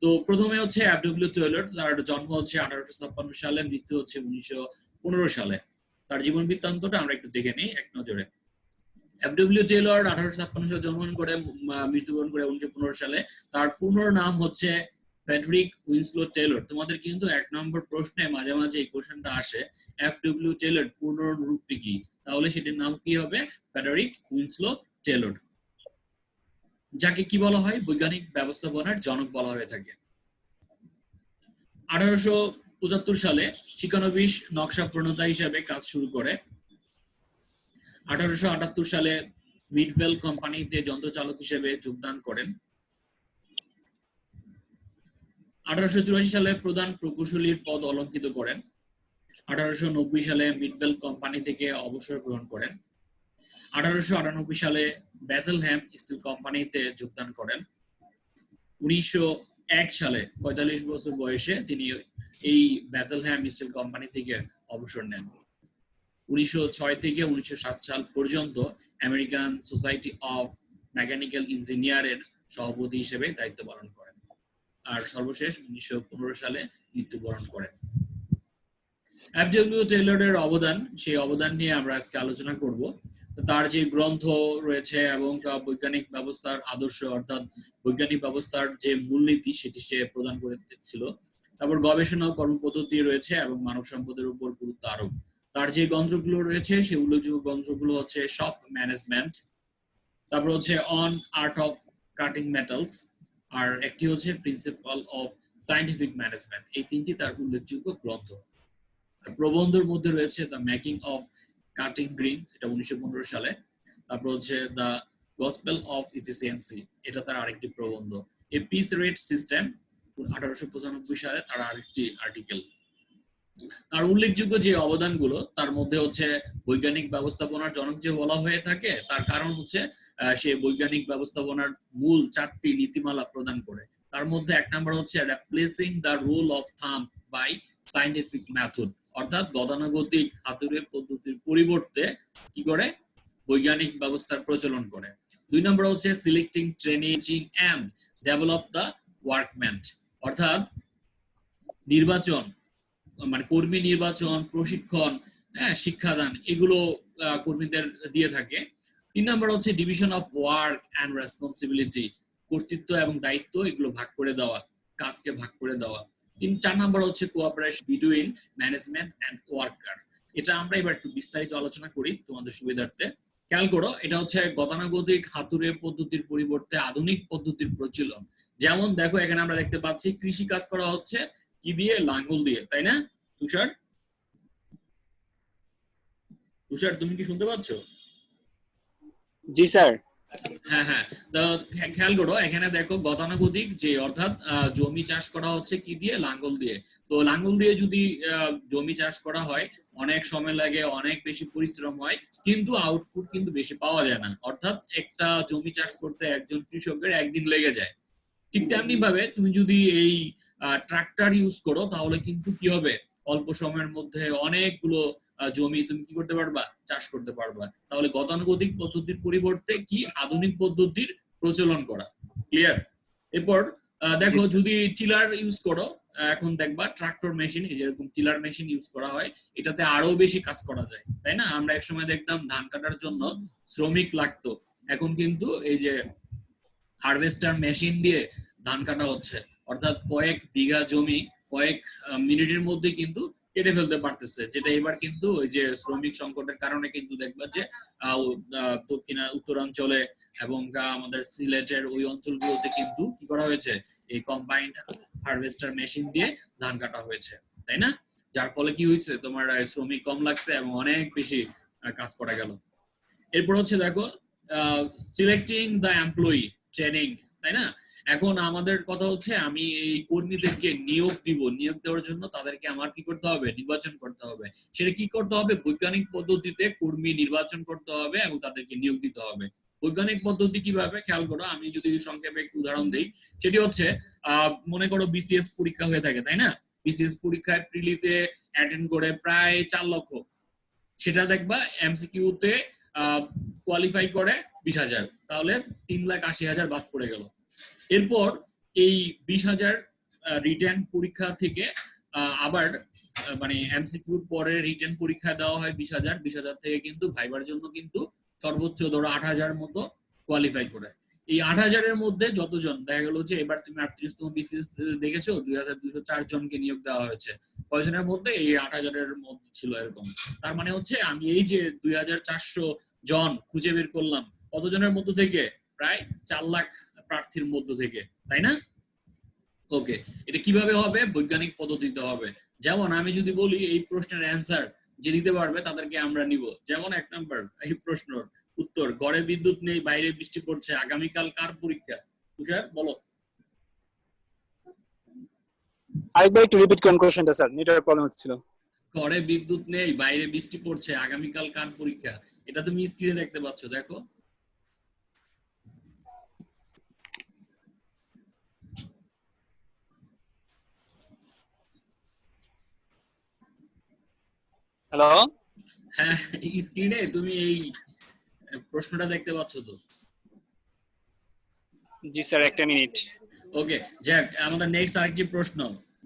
তো প্রথমে হচ্ছে এফডব্লিউ টেলর, তার জন্ম হচ্ছে 1856 সালে, মৃত্যু হচ্ছে 1915 সালে। তার জীবন বৃত্তান্তটা আমরা একটু দেখে নিই এক নজরে। এফডব্লিউ টেলর 1856 সালে জন্মগ্রহণ করে মৃত্যুবরণ করে 1915 সালে। তার পূর্ণ নাম হচ্ছে ফ্রেডরিক উইনস্লো টেলর। তোমাদের কিন্তু 1 নম্বর প্রশ্নে মাঝে মাঝে এই কোশ্চেনটা আসে, এফডব্লিউ টেলর পূর্ণ রূপটি কি? তাহলে সেটির নাম কি হবে? ফ্রেডরিক উইনস্লো টেলর, যাকে কি বলা হয়? বৈজ্ঞানিক ব্যবস্থাপনার জনক বলা হয়ে থাকে। 1875 সালে শিক্ষানবিশ নকশা প্রণেতা হিসেবে কাজ শুরু করে। 1878 সালে মিডভেল কোম্পানিতে যন্ত্রচালক হিসেবে যোগদান করেন। 1884 সালে প্রধান প্রকৌশলীর পদ অলংকৃত করেন। 1890 সালে মিডভেল কোম্পানি থেকে অবসর গ্রহণ করেন। 1898 সালে বেথেলহ্যাম স্টিল কোম্পানিতে যোগদান করেন। 1901 সালে 45 বছর বয়সে তিনি এই বেথেলহ্যাম স্টিল কোম্পানি থেকে অবসর নেন। 1906 থেকে 1907 সাল পর্যন্ত আমেরিকান সোসাইটি অফ মেকানিক্যাল ইঞ্জিনিয়ারের সভাপতি হিসেবে দায়িত্ব পালন করেন। আর সর্বশেষ 1915 সালে মৃত্যুবরণ করেন। এফডব্লিউ টেলরের অবদান, সেই অবদান নিয়ে আমরা আজকে আলোচনা করব। তার যে গ্রন্থ রয়েছে এবং বৈজ্ঞানিক ব্যবস্থার আদর্শ, অর্থাৎ বৈজ্ঞানিক ব্যবস্থার যে মূলনীতি, সেটি সে প্রদান করেছিল। তারপর গবেষণা কর্মপদ্ধতি রয়েছে এবং মানব সম্পদের উপর গুরুত্ব আরোপ। তার যে গ্রন্থগুলো রয়েছে সেই উল্লেখযোগ্য গ্রন্থগুলো হচ্ছে শপ ম্যানেজমেন্ট, তারপর হচ্ছে on art of cutting metals, আর একটি হচ্ছে প্রিন্সিপাল অফ সায়েন্টিফিক ম্যানেজমেন্ট। এই তিনটি তার উল্লেখযোগ্য গ্রন্থ। প্রবন্ধের মধ্যে রয়েছে the making of cutting green, এটা 1915 সালে। তারপর হচ্ছে দ্য গসপেল অফ এফিসিয়েন্সি, এটা তার আরেকটি প্রবন্ধ। এ পিস রেট সিস্টেম 1895 সালে তার আরেকটি আর্টিকেল। তার উল্লেখযোগ্য যে অবদানগুলো, তার মধ্যে হচ্ছে বৈজ্ঞানিক ব্যবস্থাপনার জনক যে বলা হয়ে থাকে, তার কারণ হচ্ছে সে বৈজ্ঞানিক ব্যবস্থাপনার মূল 4টি নীতিমালা প্রদান করে। তার মধ্যে 1 নম্বর হচ্ছে replacing the rule of thumb by scientific method, অর্থাৎ গতানুগতিক হাতুড়ে পদ্ধতির পরিবর্তে কি করে? বৈজ্ঞানিক ব্যবস্থার প্রচলন করে। 2 নম্বর হচ্ছে selecting, training and develop the workman, অর্থাৎ নির্বাচন, মানে কর্মী নির্বাচন, প্রশিক্ষণ, শিক্ষাদান, এগুলো কর্মীদের দিয়ে থাকে। 3 নম্বর হচ্ছে division of work and responsibility, কর্তৃত্ব এবং দায়িত্ব এগুলো ভাগ করে দেওয়া, কাজকে ভাগ করে দেওয়া। 4 নম্বর হচ্ছে cooperation between management and worker. এটা আমরা এবার একটু বিস্তারিত আলোচনা করি তোমাদের সুবিধার্থে। খেয়াল করো, এটা হচ্ছে গতানুগতিক হাতুড়ে পদ্ধতির পরিবর্তে আধুনিক পদ্ধতির প্রচলন। যেমন দেখো, এখানে আমরা দেখতে পাচ্ছি কৃষি কাজ করা হচ্ছে কি দিয়ে? লাঙ্গল দিয়ে, তাই না তুষার? তুষার, তুমি কি শুনতে পাচ্ছ? জি স্যার। হ্যাঁ হ্যাঁ, খেয়াল করো, এখানে দেখো গতানুগতিক যে, অর্থাৎ জমি চাষ করা হচ্ছে কি দিয়ে? লাঙ্গল দিয়ে। তো লাঙ্গল দিয়ে যদি জমি চাষ করা হয়, অনেক সময় লাগে, অনেক বেশি পরিশ্রম হয়, কিন্তু আউটপুট কিন্তু বেশি পাওয়া যায় না। অর্থাৎ একটা জমি চাষ করতে একজন কৃষকের একদিন লেগে যায়। ঠিক তেমনি ভাবে তুমি যদি এই ট্রাক্টর ইউজ করো, তাহলে কিন্তু কি হবে? অল্প সময়ের মধ্যে অনেকগুলো জমি তুমি কি করতে পারবা? চাষ করতে পারবা। তাহলে গতানুগতিক পদ্ধতির পরিবর্তে কি আধুনিক পদ্ধতির প্রচলন করা। ক্লিয়ার? এরপর দেখো, যদি টিলার ইউজ করো, এখন দেখবা ট্রাক্টর মেশিন, যেরকম টিলার মেশিন ইউজ করা হয়, এটাতে আরো বেশি কাজ করা যায়, তাই না? আমরা এক সময় দেখতাম ধান কাটার জন্য শ্রমিক লাগতো, এখন কিন্তু এই যে হারভেস্টার মেশিন দিয়ে ধান কাটা হচ্ছে, অর্থাৎ কয়েক বিঘা জমি কয়েক মিনিটের মধ্যে কিন্তু কেটে ফেলতে পারতেছে। যেটা এবার কিন্তু ওই যে শ্রমিক সংকটের কারণে কিন্তু দেখবা যে উত্তরাঞ্চলে এবং আমাদের সিলেটের ওই অঞ্চলগুলোতে কিন্তু কি করা হয়েছে? এই কম্বাইন্ড হারভেস্টার মেশিন দিয়ে ধান কাটা হয়েছে, তাই না? যার ফলে কি হয়েছে? তোমার শ্রমিক কম লাগছে এবং অনেক বেশি কাজ করা গেল। এরপর হচ্ছে দেখো, সিলেক্টিং দ্য এমপ্লয়ি ট্রেনিং, তাই না? এখন আমাদের কথা হচ্ছে আমি এই কর্মীদেরকে নিয়োগ দিব, নিয়োগ দেওয়ার জন্য তাদেরকে আমার কি করতে হবে, নির্বাচন করতে হবে। সেটা কি করতে হবে? বৈজ্ঞানিক পদ্ধতিতে কর্মী নির্বাচন করতে হবে এবং তাদেরকে নিয়োগ দিতে হবে। বৈজ্ঞানিক পদ্ধতি কিভাবে খেয়াল করো, আমি যদি সংক্ষেপে একটু উদাহরণ দিই, সেটি হচ্ছে মনে করো বিসিএস পরীক্ষা হয়ে থাকে, তাই না? বিসিএস পরীক্ষায় প্রিলিতে অ্যাটেন্ড করে প্রায় 4 লক্ষ, সেটা দেখবা এমসিকিউতে কোয়ালিফাই করে 20,000, তাহলে 3,80,000 বাদ পড়ে গেল। এরপর এই 20,000 রিটেন পরীক্ষা থেকে আবার মানে এমসিকিউর পরে রিটেন পরীক্ষা দেওয়া হয় 20,000 থেকে কিন্তু ভাইবার জন্য কিন্তু সর্বোচ্চ ধরো 8,000 মতো কোয়ালিফাই করে। এই 8,000-এর মধ্যে যতজন দেখা গেল যে এবার তুমি 38তম বিসিএস দেখেছো 2,204 জনকে নিয়োগ দেওয়া হয়েছে, কয়জনের মধ্যে? এই 8,000-এর মধ্যে ছিল এরকম। তার মানে হচ্ছে আমি এই যে 2,400 জন খুঁজে বের করলাম, কতজনের মধ্য থেকে? প্রায় 4 লাখ প্রার্থীর মধ্য থেকে, তাই না? ওকে, এটা কিভাবে হবে? বৈজ্ঞানিক পদ্ধতিতে হবে। যেমন আমি যদি বলি এই প্রশ্নের অ্যান্সার যে দিতে পারবে তাদেরকে আমরা নিব। যেমন 1 নাম্বার এই প্রশ্নের উত্তর, ঘরে বিদ্যুৎ নেই, বাইরে বৃষ্টি পড়ছে, আগামীকাল কার পরীক্ষা? তুষার বলো। আরেকবার একটু রিপিট করুন কোশ্চেনটা স্যার, নেটওয়ার্ক প্রবলেম হচ্ছিল। ঘরে বিদ্যুৎ নেই, বাইরে বৃষ্টি পড়ছে, আগামীকাল কার পরীক্ষা? এটা তুমি স্ক্রিনে দেখতে পাচ্ছ, দেখো। হ্যালো, হ্যাঁ, স্ক্রিনে তুমি এই প্রশ্নটা দেখতে পাচ্ছ তো? জি স্যার, একটা মিনিট। ওকে, যাক, আমাদের নেক্সট আরেকটি প্রশ্ন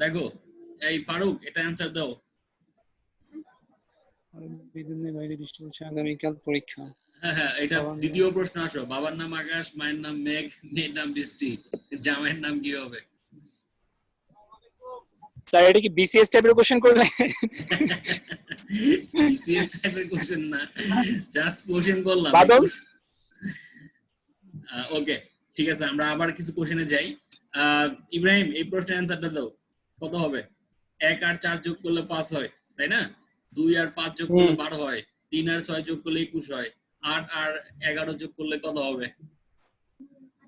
দেখো। এই ফারুক, এটা অ্যান্সার দাও। বিদ্যুৎ নেই, বাইরে বৃষ্টি পড়ছে, আগামীকাল পরীক্ষা। হ্যাঁ হ্যাঁ, এটা দ্বিতীয় প্রশ্ন। আসো, বাবার নাম আকাশ, মায়ের নাম মেঘ, মেয়ের নাম বৃষ্টি, জামাইয়ের নাম কি হবে? স্যার এটা কি বিসিএস টাইপের কোশ্চেন করলে? বিসিএস টাইপের কোশ্চেন না, জাস্ট কোশ্চেন করলাম। বাদল? ওকে, ঠিক আছে, আমরা আবার কিছু কোশ্চেনে যাই। ইব্রাহিম, এই প্রশ্নের অ্যান্সারটা দাও। কত হবে? 1 আর 4 যোগ করলে 5 হয়, তাই না? 2 আর 5 যোগ করলে 12 হয়, 3 আর 6 যোগ করলে 21 হয়, 8 আর 11 যোগ করলে কত হবে?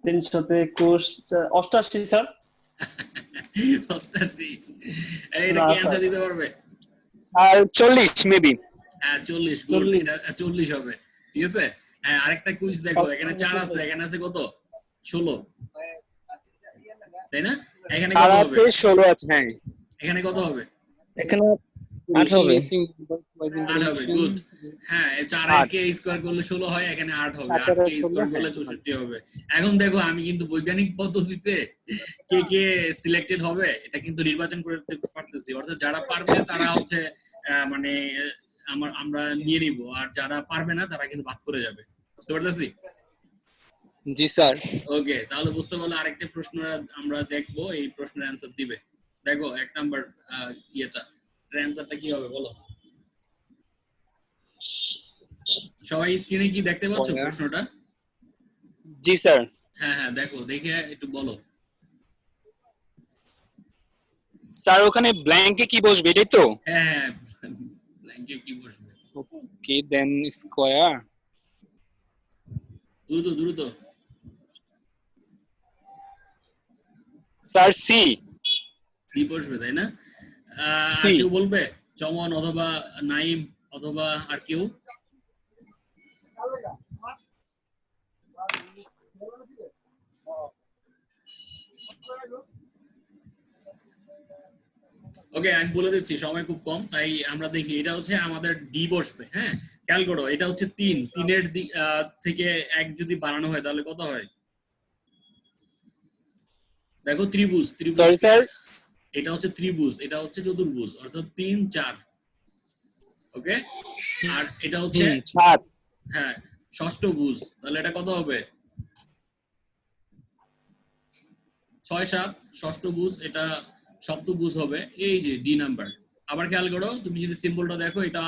321, 88 স্যার। 88। এইটা কি অ্যান্সার দিতে পারবে? আর 40 মেবি। হ্যাঁ, 40। গুড, এটা 40 হবে। ঠিক আছে। হ্যাঁ, আরেকটা কুইজ দেখো, এখানে 4 আছে, এখানে আছে কত? 16, তাই না? এখানে কত হবে? 16 আছে, হ্যাঁ। এখানে কত হবে? এখানে 8 হবে। 8 হবে। গুড। হ্যাঁ, 4 কে স্কয়ার করলে 16 হয়, এখানে 8 হবে। 8 কে স্কয়ার করলে 64 হবে। এখন দেখো, আমি কিন্তু বৈজ্ঞানিক পদ্ধতিতে কে কে সিলেক্টেড হবে এটা কিন্তু নির্বাচন করতে পারতেছি। অর্থাৎ যারা পারবে তারা হচ্ছে মানে আমরা নিয়ে নিব, আর যারা পারবে না তারা কিন্তু বাদ পড়ে যাবে। বুঝতে পারতেছি? জি স্যার। ওকে, তাহলে বুঝতে পারলে আরেকটা প্রশ্ন আমরা দেখবো, এই প্রশ্নের অ্যান্সার দিবে। দেখো 1 নাম্বার ইয়েটা, অ্যান্সারটা কি হবে বলো। সবাই স্ক্রিনে কি দেখতে পাচ্ছ প্রশ্নটা? জি স্যার। হ্যাঁ হ্যাঁ, দেখো, দেখে একটু বলো। স্যার ওখানে ব্ল্যাঙ্কে কি বসবে এটাই তো? হ্যাঁ হ্যাঁ, ব্ল্যাঙ্কে কি বসবে? ওকে, দেন স্কয়ার। দ্রুত দ্রুত। Sir C. সি বসবে, তাই না? আর কেউ বলবে? চমন অথবা নাইম অথবা আর কেউ? ওকে, আমি বলে দিচ্ছি, সময় খুব কম, তাই আমরা দেখি। এটা হচ্ছে আমাদের ডি বসবে। হ্যাঁ, খেয়াল করো, এটা হচ্ছে 3। 3-এর থেকে 1 যদি বাড়ানো হয় তাহলে কত হয়? দেখো, ত্রিভুজ। সরি স্যার, এটা হচ্ছে ত্রিভুজ, এটা হচ্ছে চতুর্ভুজ, অর্থাৎ 3 4। ওকে, আর এটা হচ্ছে 7। হ্যাঁ, ষষ্ঠভুজ, তাহলে এটা কত হবে? 6 7। ষষ্ঠভুজ, এটা সপ্তভুজ হবে, এই যে ডি নাম্বার। আবার খেয়াল করো, তুমি যদি সিম্বলটা দেখো, এটা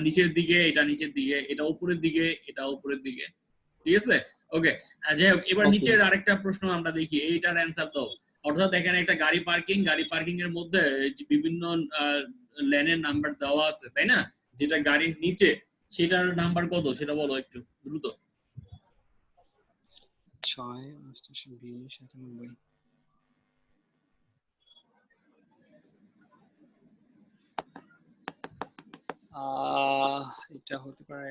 নিচের দিকে, এটা নিচের দিকে, এটা উপরের দিকে, এটা উপরের দিকে। ঠিক আছে? ওকে, যাই হোক, এবার নিচের আরেকটা প্রশ্ন আমরা দেখি, এইটার অ্যান্সার দাও। অর্থাৎ এখানে একটা গাড়ি পার্কিং এর মধ্যে বিভিন্ন লেনের নাম্বার দেওয়া আছে, তাই না? যেটা গাড়ির নিচে, সেটার নাম্বার কত সেটা বলো একটু দ্রুত। 6 88 97 এটা হতে পারে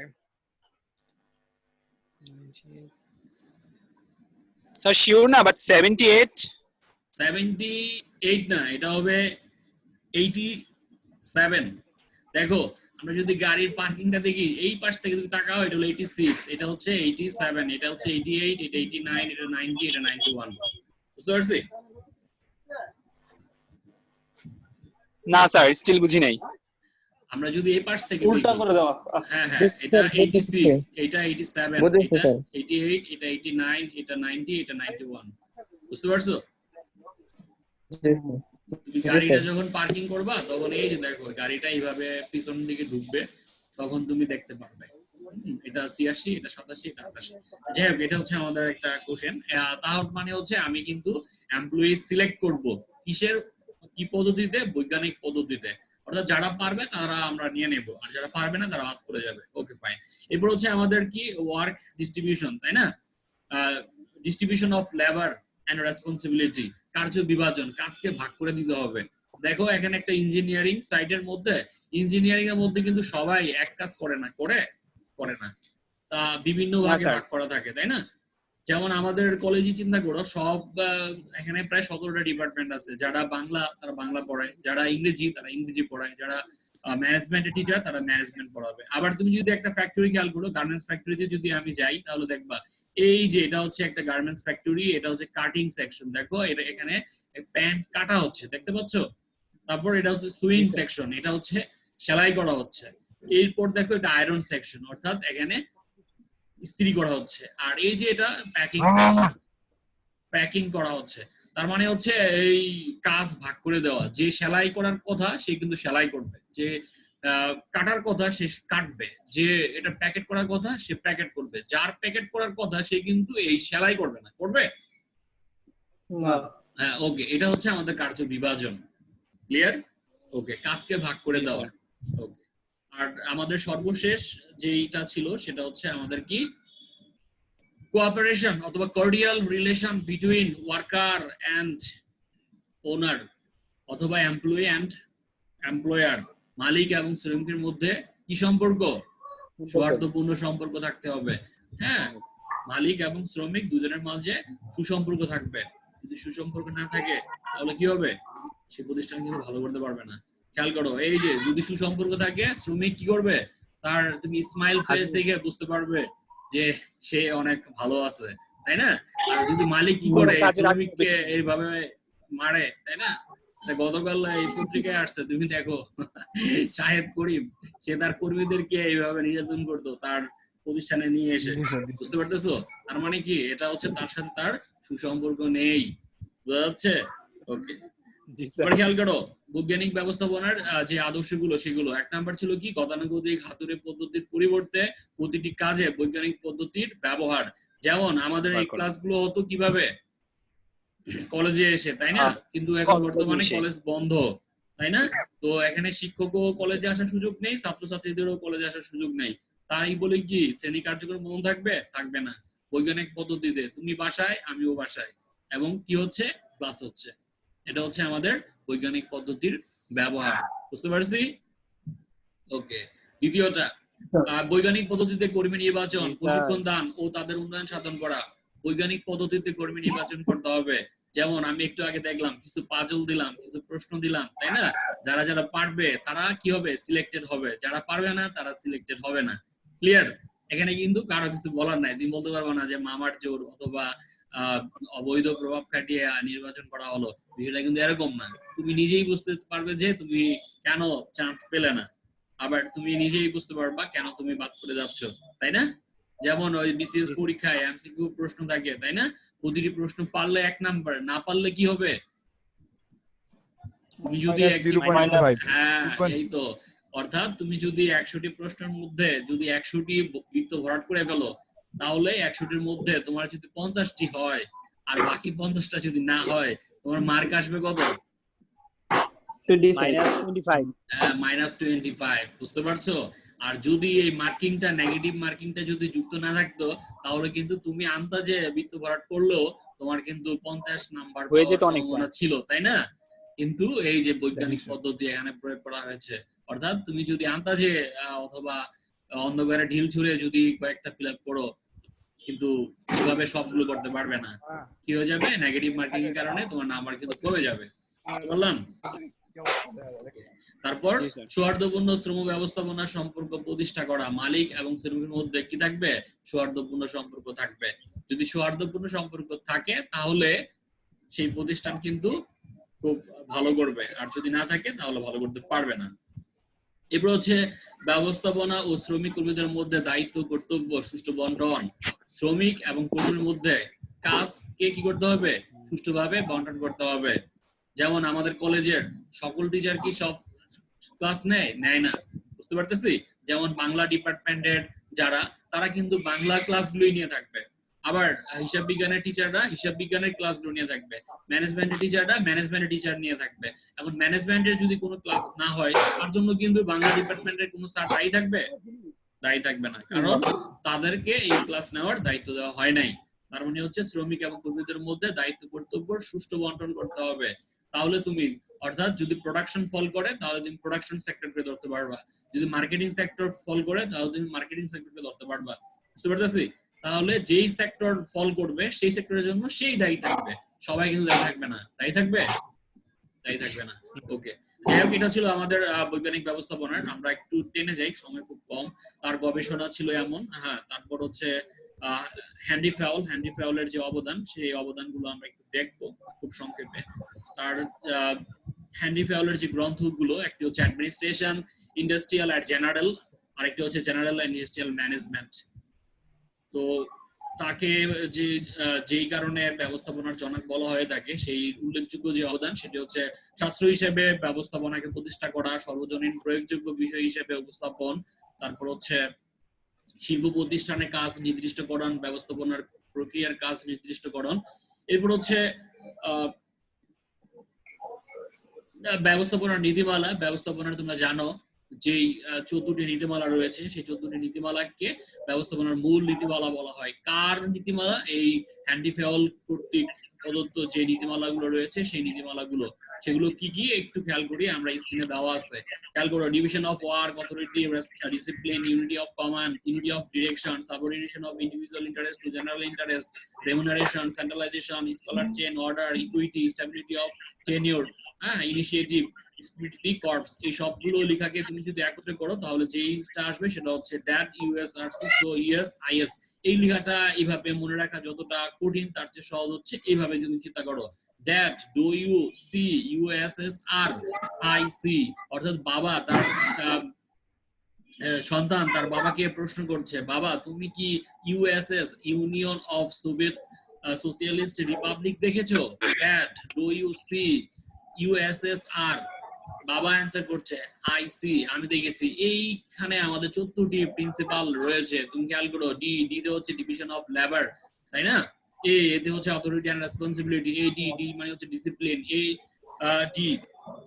স্যার শিওর না বাট 78 78 না, এটা হবে 87। দেখো আমরা যদি গাড়ির পার্কিংটা দেখি, এই পাশ থেকে যদি তাকাও, এটা হলো 86, এটা হচ্ছে 87, এটা হচ্ছে 88, এটা 89, এটা 90, এটা 91। বুঝতে পারছি? না স্যার স্টিল বুঝি নাই। আমরা যদি এই পাশ থেকে উল্টা দেখি, করে দেওয়া। হ্যাঁ হ্যাঁ, এটা 86, এটা 87, বুঝেছি এটা স্যার। 88, এটা 89, এটা 90, এটা 91। বুঝতে পারছো? তুমি গাড়িটা যখন পার্কিং করবা তখন এই যে দেখো গাড়িটা এইভাবে পিছন দিকে ঢুকবে, তখন তুমি দেখতে পারবে এটা 86, এটা 87, এটা 88। যাই হোক, এটা হচ্ছে আমাদের একটা কোশ্চেন। তার মানে হচ্ছে আমি কিন্তু এমপ্লয়ি সিলেক্ট করব কিসের, কি পদ্ধতিতে? বৈজ্ঞানিক পদ্ধতিতে। অর্থাৎ যারা পারবে তারা আমরা নিয়ে নেব, আর যারা পারবে না তারা বাদ পড়ে যাবে। Okay fine. এরপর হচ্ছে আমাদের কি ওয়ার্ক ডিস্ট্রিবিউশন, তাই না? Distribution of labour and responsibility, কার্য বিভাজন, কাজকে ভাগ করে দিতে হবে। দেখো এখানে একটা ইঞ্জিনিয়ারিং সাইটের মধ্যে, ইঞ্জিনিয়ারিং এর মধ্যে কিন্তু সবাই এক কাজ করে না, করে না, তা বিভিন্ন ভাগে ভাগ করা থাকে, তাই না? যেমন আমাদের কলেজে চিন্তা করো, সব এখানে প্রায় 17টা ডিপার্টমেন্ট আছে। যারা বাংলা তারা বাংলা পড়ায়, যারা ইংরেজি তারা ইংরেজি পড়ায়, যারা ম্যানেজমেন্টের টিচার তারা ম্যানেজমেন্ট পড়াবে। আবার তুমি যদি একটা ফ্যাক্টরি খেয়াল করো, গার্মেন্টস ফ্যাক্টরিতে যদি আমি যাই তাহলে দেখবা এই যে এটা হচ্ছে একটা গার্মেন্টস ফ্যাক্টরি, এটা হচ্ছে কাটিং সেকশন। দেখো এটা এখানে প্যান্ট কাটা হচ্ছে, দেখতে পাচ্ছ? তারপর এটা হচ্ছে সুইং সেকশন, এটা হচ্ছে সেলাই করা হচ্ছে। এরপর দেখো এটা আয়রন সেকশন, অর্থাৎ এখানে ইস্ত্রি করা হচ্ছে। আর এই যে এটা প্যাকিং সেকশন, প্যাকিং করা হচ্ছে। তার মানে হচ্ছে এই কাজ ভাগ করে দেওয়া। যে সেলাই করার কথা সে কিন্তু সেলাই করবে, যে কাটার কথা সে কাটবে, যে এটা প্যাকেট করার কথা সে প্যাকেট করবে, যার প্যাকেট করার কথা সে কিন্তু এই সেলাই করবে না, করবে না। হ্যাঁ, ওকে, এটা হচ্ছে আমাদের কার্য বিভাজন। ক্লিয়ার? ওকে, কাজকে ভাগ করে দেওয়া। ওকে, আর আমাদের সর্বশেষ যেটা ছিল সেটা হচ্ছে আমাদের কি কোঅপারেশন অথবা cordial relation between worker and owner, অথবা এমপ্লয়ি এন্ড এমপ্লয়ার, মালিক এবং শ্রমিকের মধ্যে কি সম্পর্ক? সৌহার্দ্যপূর্ণ সম্পর্ক থাকতে হবে। হ্যাঁ, মালিক এবং শ্রমিক দুজনের মাঝে সুসম্পর্ক থাকবে। যদি সুসম্পর্ক না থাকে তাহলে কি হবে? সে প্রতিষ্ঠান কিন্তু ভালো করতে পারবে না। খেয়াল করো, এই যে যদি সুসম্পর্ক থাকে, শ্রমিক কি করবে? তার তুমি স্মাইল ফেস দেখে বুঝতে পারবে যে সে অনেক ভালো আছে, তাই না? আর যদি মালিক কি করে, শ্রমিককে এইভাবে মারে, তাই না? গতকাল এই পত্রিকায় আসছে, তুমি দেখো শাহেদ করিম, সে তার কর্মীদেরকে এইভাবে নির্যাতন করতো তার প্রতিষ্ঠানে নিয়ে এসে। বুঝতে পারতেছো? তার মানে কি, এটা হচ্ছে তার সাথে তার সুসম্পর্ক নেই। বুঝা যাচ্ছে? ওকে, খেয়াল করো বৈজ্ঞানিক ব্যবস্থাপনার যে আদর্শগুলো সেগুলো। 1 নাম্বার ছিল কি? গতানুগতিক হাতুড়ে পদ্ধতির পরিবর্তে প্রতিটি কাজে বৈজ্ঞানিক পদ্ধতির ব্যবহার। যেমন আমাদের এই ক্লাসগুলো হতো কিভাবে? কলেজে এসে, তাই না? কিন্তু এখন বর্তমানে কলেজ বন্ধ, তাই না? তো এখানে শিক্ষকও কলেজে আসার সুযোগ নেই, ছাত্রছাত্রীদেরও কলেজে আসার সুযোগ নেই। তাই বলে কি শ্রেণী কার্যক্রম মন থাকবে? থাকবে না। বৈজ্ঞানিক পদ্ধতিতে তুমি বাসায় আমিও বাসায়, এবং কি হচ্ছে? ক্লাস হচ্ছে। এটা হচ্ছে আমাদের বৈজ্ঞানিক পদ্ধতির ব্যবহার। বুঝতে পারছি? ওকে, দ্বিতীয়টা বৈজ্ঞানিক পদ্ধতিতে কর্মী নির্বাচন, প্রশিক্ষণ দান ও তাদের উন্নয়ন সাধন করা। বৈজ্ঞানিক পদ্ধতিতে কর্মী নির্বাচন করতে হবে। যেমন আমি একটু আগে দেখলাম, কিছু পাজল দিলাম, কিছু প্রশ্ন দিলাম, তাই না? যারা যারা পারবে তারা কি হবে? সিলেক্টেড হবে, যারা পারবে না তারা সিলেক্টেড হবে না। ক্লিয়ার? এখানে কিন্তু কারো কিছু বলার নাই। তুমি বলতে পারবে না যে মামার জোর অথবা অবৈধ প্রভাব খাটিয়ে নির্বাচন করা হলো। বিষয়টা কিন্তু এরকম না। তুমি নিজেই বুঝতে পারবে যে তুমি কেন চান্স পেলে না, আবার তুমি নিজেই বুঝতে পারবা কেন তুমি বাদ পড়ে যাচ্ছ, তাই না? যেমন ওই বিসিএস পরীক্ষায় এমসিকিউ প্রশ্ন থাকে, তাই না? প্রতিটি প্রশ্ন পারলে 1 নাম্বার, না পারলে কি হবে? তুমি যদি হ্যাঁ, এই তো, অর্থাৎ তুমি যদি 100টি প্রশ্নের মধ্যে যদি 100টি বৃত্ত ভরাট করে ফেলো, তাহলে 100টির মধ্যে তোমার যদি 50টি হয় আর বাকি 50টা যদি না হয়, তোমার মার্ক আসবে কত? -25। -25। বুঝতে পারছো? আর যদি এই মার্কিংটা নেগেটিভ মার্কিংটা যদি যুক্ত না থাকতো তাহলে কিন্তু তুমি আন্দাজে বৃত্ত ভরাট করলেও তোমার কিন্তু 50 নাম্বার হয়ে পাওয়ার যেত অনেকটা। সম্ভাবনা ছিল, তাই না? কিন্তু এই যে বৈজ্ঞানিক পদ্ধতি এখানে প্রয়োগ করা হয়েছে, অর্থাৎ তুমি যদি আন্দাজে অথবা অন্ধকারে ঢিল ছুঁড়ে যদি কয়েকটা ফিল আপ করো, কিন্তু এভাবে সবগুলো করতে পারবে না। কি হয়ে যাবে? নেগেটিভ মার্কিং এর কারণে তোমার নাম্বার কিন্তু কমে যাবে। বুঝতে পারলাম? তারপর জি স্যার। সৌহার্দ্যপূর্ণ শ্রম ব্যবস্থাপনা সম্পর্ক প্রতিষ্ঠা করা, মালিক এবং শ্রমিকের মধ্যে কি থাকবে? সৌহার্দ্যপূর্ণ সম্পর্ক থাকবে। যদি সৌহার্দ্যপূর্ণ সম্পর্ক থাকে তাহলে সেই প্রতিষ্ঠান কিন্তু খুব ভালো করবে, আর যদি না থাকে তাহলে ভালো করতে পারবে না। এরপর হচ্ছে ব্যবস্থাপনা ও শ্রমিক কর্মীদের মধ্যে দায়িত্ব কর্তব্য সুষ্ঠু বন্টন। শ্রমিক এবং কর্মীর মধ্যে কাজকে কি করতে হবে? সুষ্ঠুভাবে বন্টন করতে হবে। যেমন আমাদের কলেজের সকল টিচার কি সব ক্লাস নেয় না, বুঝতে পারতেছি। যেমন বাংলা ডিপার্টমেন্টের যারা, তারা কিন্তু বাংলা ক্লাসগুলোই নিয়ে থাকবে, আবার হিসাব বিজ্ঞানের টিচাররা হিসাব বিজ্ঞানের ক্লাসগুলো নিয়ে থাকবে, ম্যানেজমেন্টের টিচাররা ম্যানেজমেন্টের টিচার নিয়ে থাকবে। এখন ম্যানেজমেন্টের যদি কোনো ক্লাস না হয়, তার জন্য কিন্তু বাংলা ডিপার্টমেন্টের কোনো স্যার দায়ী থাকবে? দায়ী থাকবে না, কারণ তাদেরকে এই ক্লাস নেওয়ার দায়িত্ব দেওয়া হয় নাই। তার মানে হচ্ছে শ্রমিক এবং কর্মীদের মধ্যে দায়িত্ব কর্তব্য সুষ্ঠু বন্টন করতে হবে। তাহলে তুমি, অর্থাৎ যদি প্রোডাকশন ফল করে তাহলে তুমি প্রোডাকশন সেক্টরকে ধরতে পারবা, যদি মার্কেটিং সেক্টর ফল করে তাহলে তুমি মার্কেটিং সেক্টরকে ধরতে পারবা। বুঝতে পারতেছি? তাহলে যেই সেক্টর ফল করবে সেই সেক্টরের জন্য সেই দায়ী থাকবে, সবাই কিন্তু দায়ী থাকবে না। দায়ী থাকবে? দায়ী থাকবে না। ওকে, যাই হোক, এটা ছিল আমাদের বৈজ্ঞানিক ব্যবস্থাপনার। আমরা একটু টেনে যাই, সময় খুব কম। তার গবেষণা ছিল এমন। হ্যাঁ, তারপর হচ্ছে হ্যান্ডি ফাউলের যে অবদান, সেই অবদানগুলো আমরা একটু দেখবো খুব সংক্ষেপে। তার হ্যান্ডি ফাউলের যে গ্রন্থগুলো, একটি হচ্ছে অ্যাডমিনিস্ট্রেশন ইন্ডাস্ট্রিয়াল এন্ড জেনারেল, আরেকটি হচ্ছে জেনারেল এন্ড ইন্ডাস্ট্রিয়াল ম্যানেজমেন্ট। তো তাকে যেই কারণে ব্যবস্থাপনার জনক বলা হয়ে থাকে, সেই উল্লেখযোগ্য যে অবদান সেটি হচ্ছে শাস্ত্র হিসেবে ব্যবস্থাপনাকে প্রতিষ্ঠা করা, সর্বজনীন প্রয়োগযোগ্য বিষয় হিসেবে উপস্থাপন, তারপর হচ্ছে শিল্প প্রতিষ্ঠানে কাজ নির্দিষ্টকরণ, ব্যবস্থাপনার প্রক্রিয়ার কাজ নির্দিষ্টকরণ। এরপর হচ্ছে ব্যবস্থাপনার নীতিমালা। ব্যবস্থাপনার তোমরা জানো যেই 14টি নীতিমালা রয়েছে, সেই 14টি নীতিমালাকে ব্যবস্থাপনার মূল নীতিমালা বলা হয়। কার নীতিমালা? এই হ্যান্ডি ফাউল কর্তৃক প্রদত্ত যে নীতিমালাগুলো রয়েছে, সেই নীতিমালাগুলো। সেগুলো কি কি একটু খেয়াল করি, আমরা স্ক্রিনে দেওয়া আছে, খেয়াল করো। Division of work, authority, discipline, unity of command, unity of direction, subordination of individual interest to general interest, remuneration, centralization, scalar chain, order, equity, stability of tenure, initiative, spirit de corps. এই সবগুলো লেখাকে তুমি যদি একত্রে করো তাহলে যেইটা আসবে সেটা হচ্ছে দ্যাট ইউএসআরসি সো ইউএসআইএস। এই লেখাটা এইভাবে মনে রাখা যতটা কঠিন, তার চেয়ে সহজ হচ্ছে এইভাবে তুমি চিন্তা করো, that do you see USSR I see. অর্থাৎ বাবা তার সন্তান তার বাবাকে প্রশ্ন করছে, বাবা তুমি কি USS, union of Soviet socialist republic দেখেছো? That do you see USSR. বাবা অ্যান্সার করছে, আই সি, আমি দেখেছি। এইখানে আমাদের 14টি প্রিন্সিপাল রয়েছে, তুমি খেয়াল করো। ডি তে হচ্ছে ডিভিশন অফ লেবার, তাই না? এতে হচ্ছে অথরিটি এন্ড রেসপন্সিবিলিটি। ডি মানে হচ্ছে ডিসিপ্লিন। ডি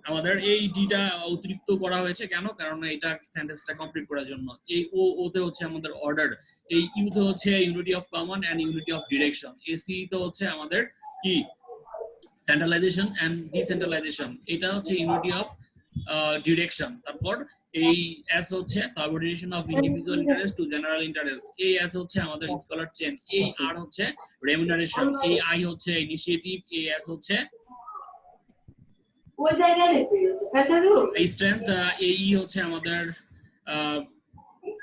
আমাদের এই ডিটা অতিরিক্ত করা হয়েছে কেন? কারণ এটা সেন্টেন্সটা কমপ্লিট করার জন্য। এই ওতে হচ্ছে আমাদের অর্ডার। এই ইউতে হচ্ছে unity of command and unity of direction. C তে হচ্ছে আমাদের কি? Centralization and decentralization. এটা হচ্ছে ইউনিটি অফ ডিরেকশন। তারপর এই এস হচ্ছে subordination of individual interest to general interest. এই এস হচ্ছে আমাদের স্কলার চেইন। এই আর হচ্ছে রেমুনারেশন। এই আই হচ্ছে ইনিশিয়েটিভ। এই এস হচ্ছে স্ট্রেংথ। এই হচ্ছে আমাদের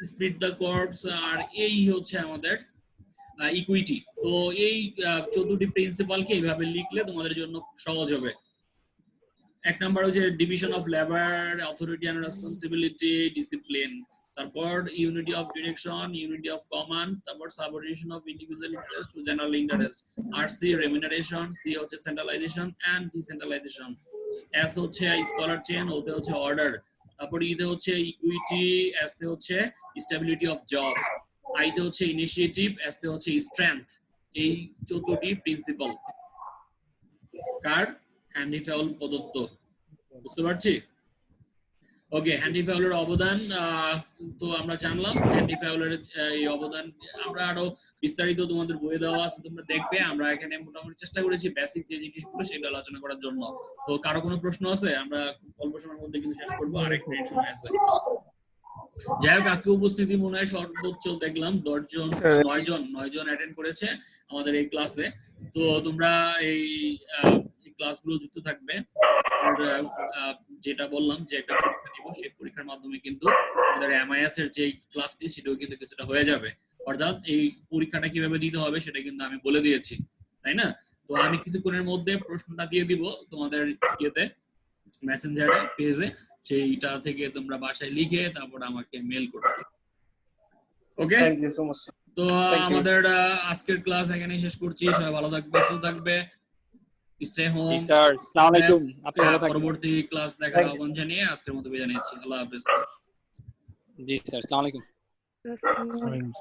স্পিরিট দ্য কর্পস। আর এই হচ্ছে আমাদের ইকুইটি। তো এই 14টি প্রিন্সিপালকে এইভাবে লিখলে তোমাদের জন্য সহজ হবে। এক নাম্বার হচ্ছে division of labour, authority and responsibility, discipline. তারপর unity of direction, unity of command, তারপর subordination of individual interest to general interest. আর সি রেমুনারেশন, সি হচ্ছে সেন্ট্রালাইজেশন এন্ড ডিসেন্ট্রালাইজেশন। এস হচ্ছে স্কলার চেইন, ওতে হচ্ছে অর্ডার। তারপর ইতে হচ্ছে ইকুইটি, এস তে হচ্ছে স্টেবিলিটি অফ জব, আই তে হচ্ছে ইনিশিয়েটিভ, এস তে হচ্ছে স্ট্রেংথ। এই 14টি প্রিন্সিপাল কার? হ্যান্ডি ফাউল প্রদত্ত। বুঝতে পারছি? ওকে, হ্যান্ডি ফাউলের অবদান তো আমরা জানলাম। হ্যান্ডি ফাউলের এই অবদান আমরা আরো বিস্তারিত তোমাদের বইয়ে দেওয়া আছে, তোমরা দেখবে। আমরা এখানে মোটামুটি চেষ্টা করেছি বেসিক যে জিনিসগুলো সেটা আলোচনা করার জন্য। তো কারো কোনো প্রশ্ন আছে? আমরা খুব অল্প সময়ের মধ্যে কিন্তু শেষ করবো, আরেক মিনিট সময় আছে। যাই হোক, আজকে উপস্থিতি মনে হয় সর্বোচ্চ দেখলাম 9 জন অ্যাটেন্ড করেছে আমাদের এই ক্লাসে। তো তোমরা এই ক্লাসগুলো যুক্ত থাকবে। আর যেটা বললাম যে একটা পরীক্ষা দিব, সেই পরীক্ষার মাধ্যমে কিন্তু আমাদের এমআইএস এর যে ক্লাসটি সেটাও কিন্তু কিছুটা হয়ে যাবে। অর্থাৎ এই পরীক্ষাটা কিভাবে দিতে হবে সেটা কিন্তু আমি বলে দিয়েছি, তাই না? তো আমি কিছুক্ষণের মধ্যে প্রশ্নটা দিয়ে দিব তোমাদের ইয়েতে, মেসেঞ্জারে, পেজে। সেইটা থেকে তোমরা বাসায় লিখে তারপর আমাকে মেল করবে। ওকে, থ্যাংক ইউ সো মাচ। তো আমাদের আজকের ক্লাস এখানেই শেষ করছি। সবাই ভালো থাকবে, সুস্থ থাকবে, স্টে হোম। জি স্যার, আসসালামু আলাইকুম। আপনি ভালো থাকবেন। পরবর্তী ক্লাস দেখার আহ্বান জানিয়ে আজকের মতো বিদায় নিচ্ছি। আল্লাহ হাফেজ। জি স্যার, আসসালামু আলাইকুম। আসসালামু আলাইকুম।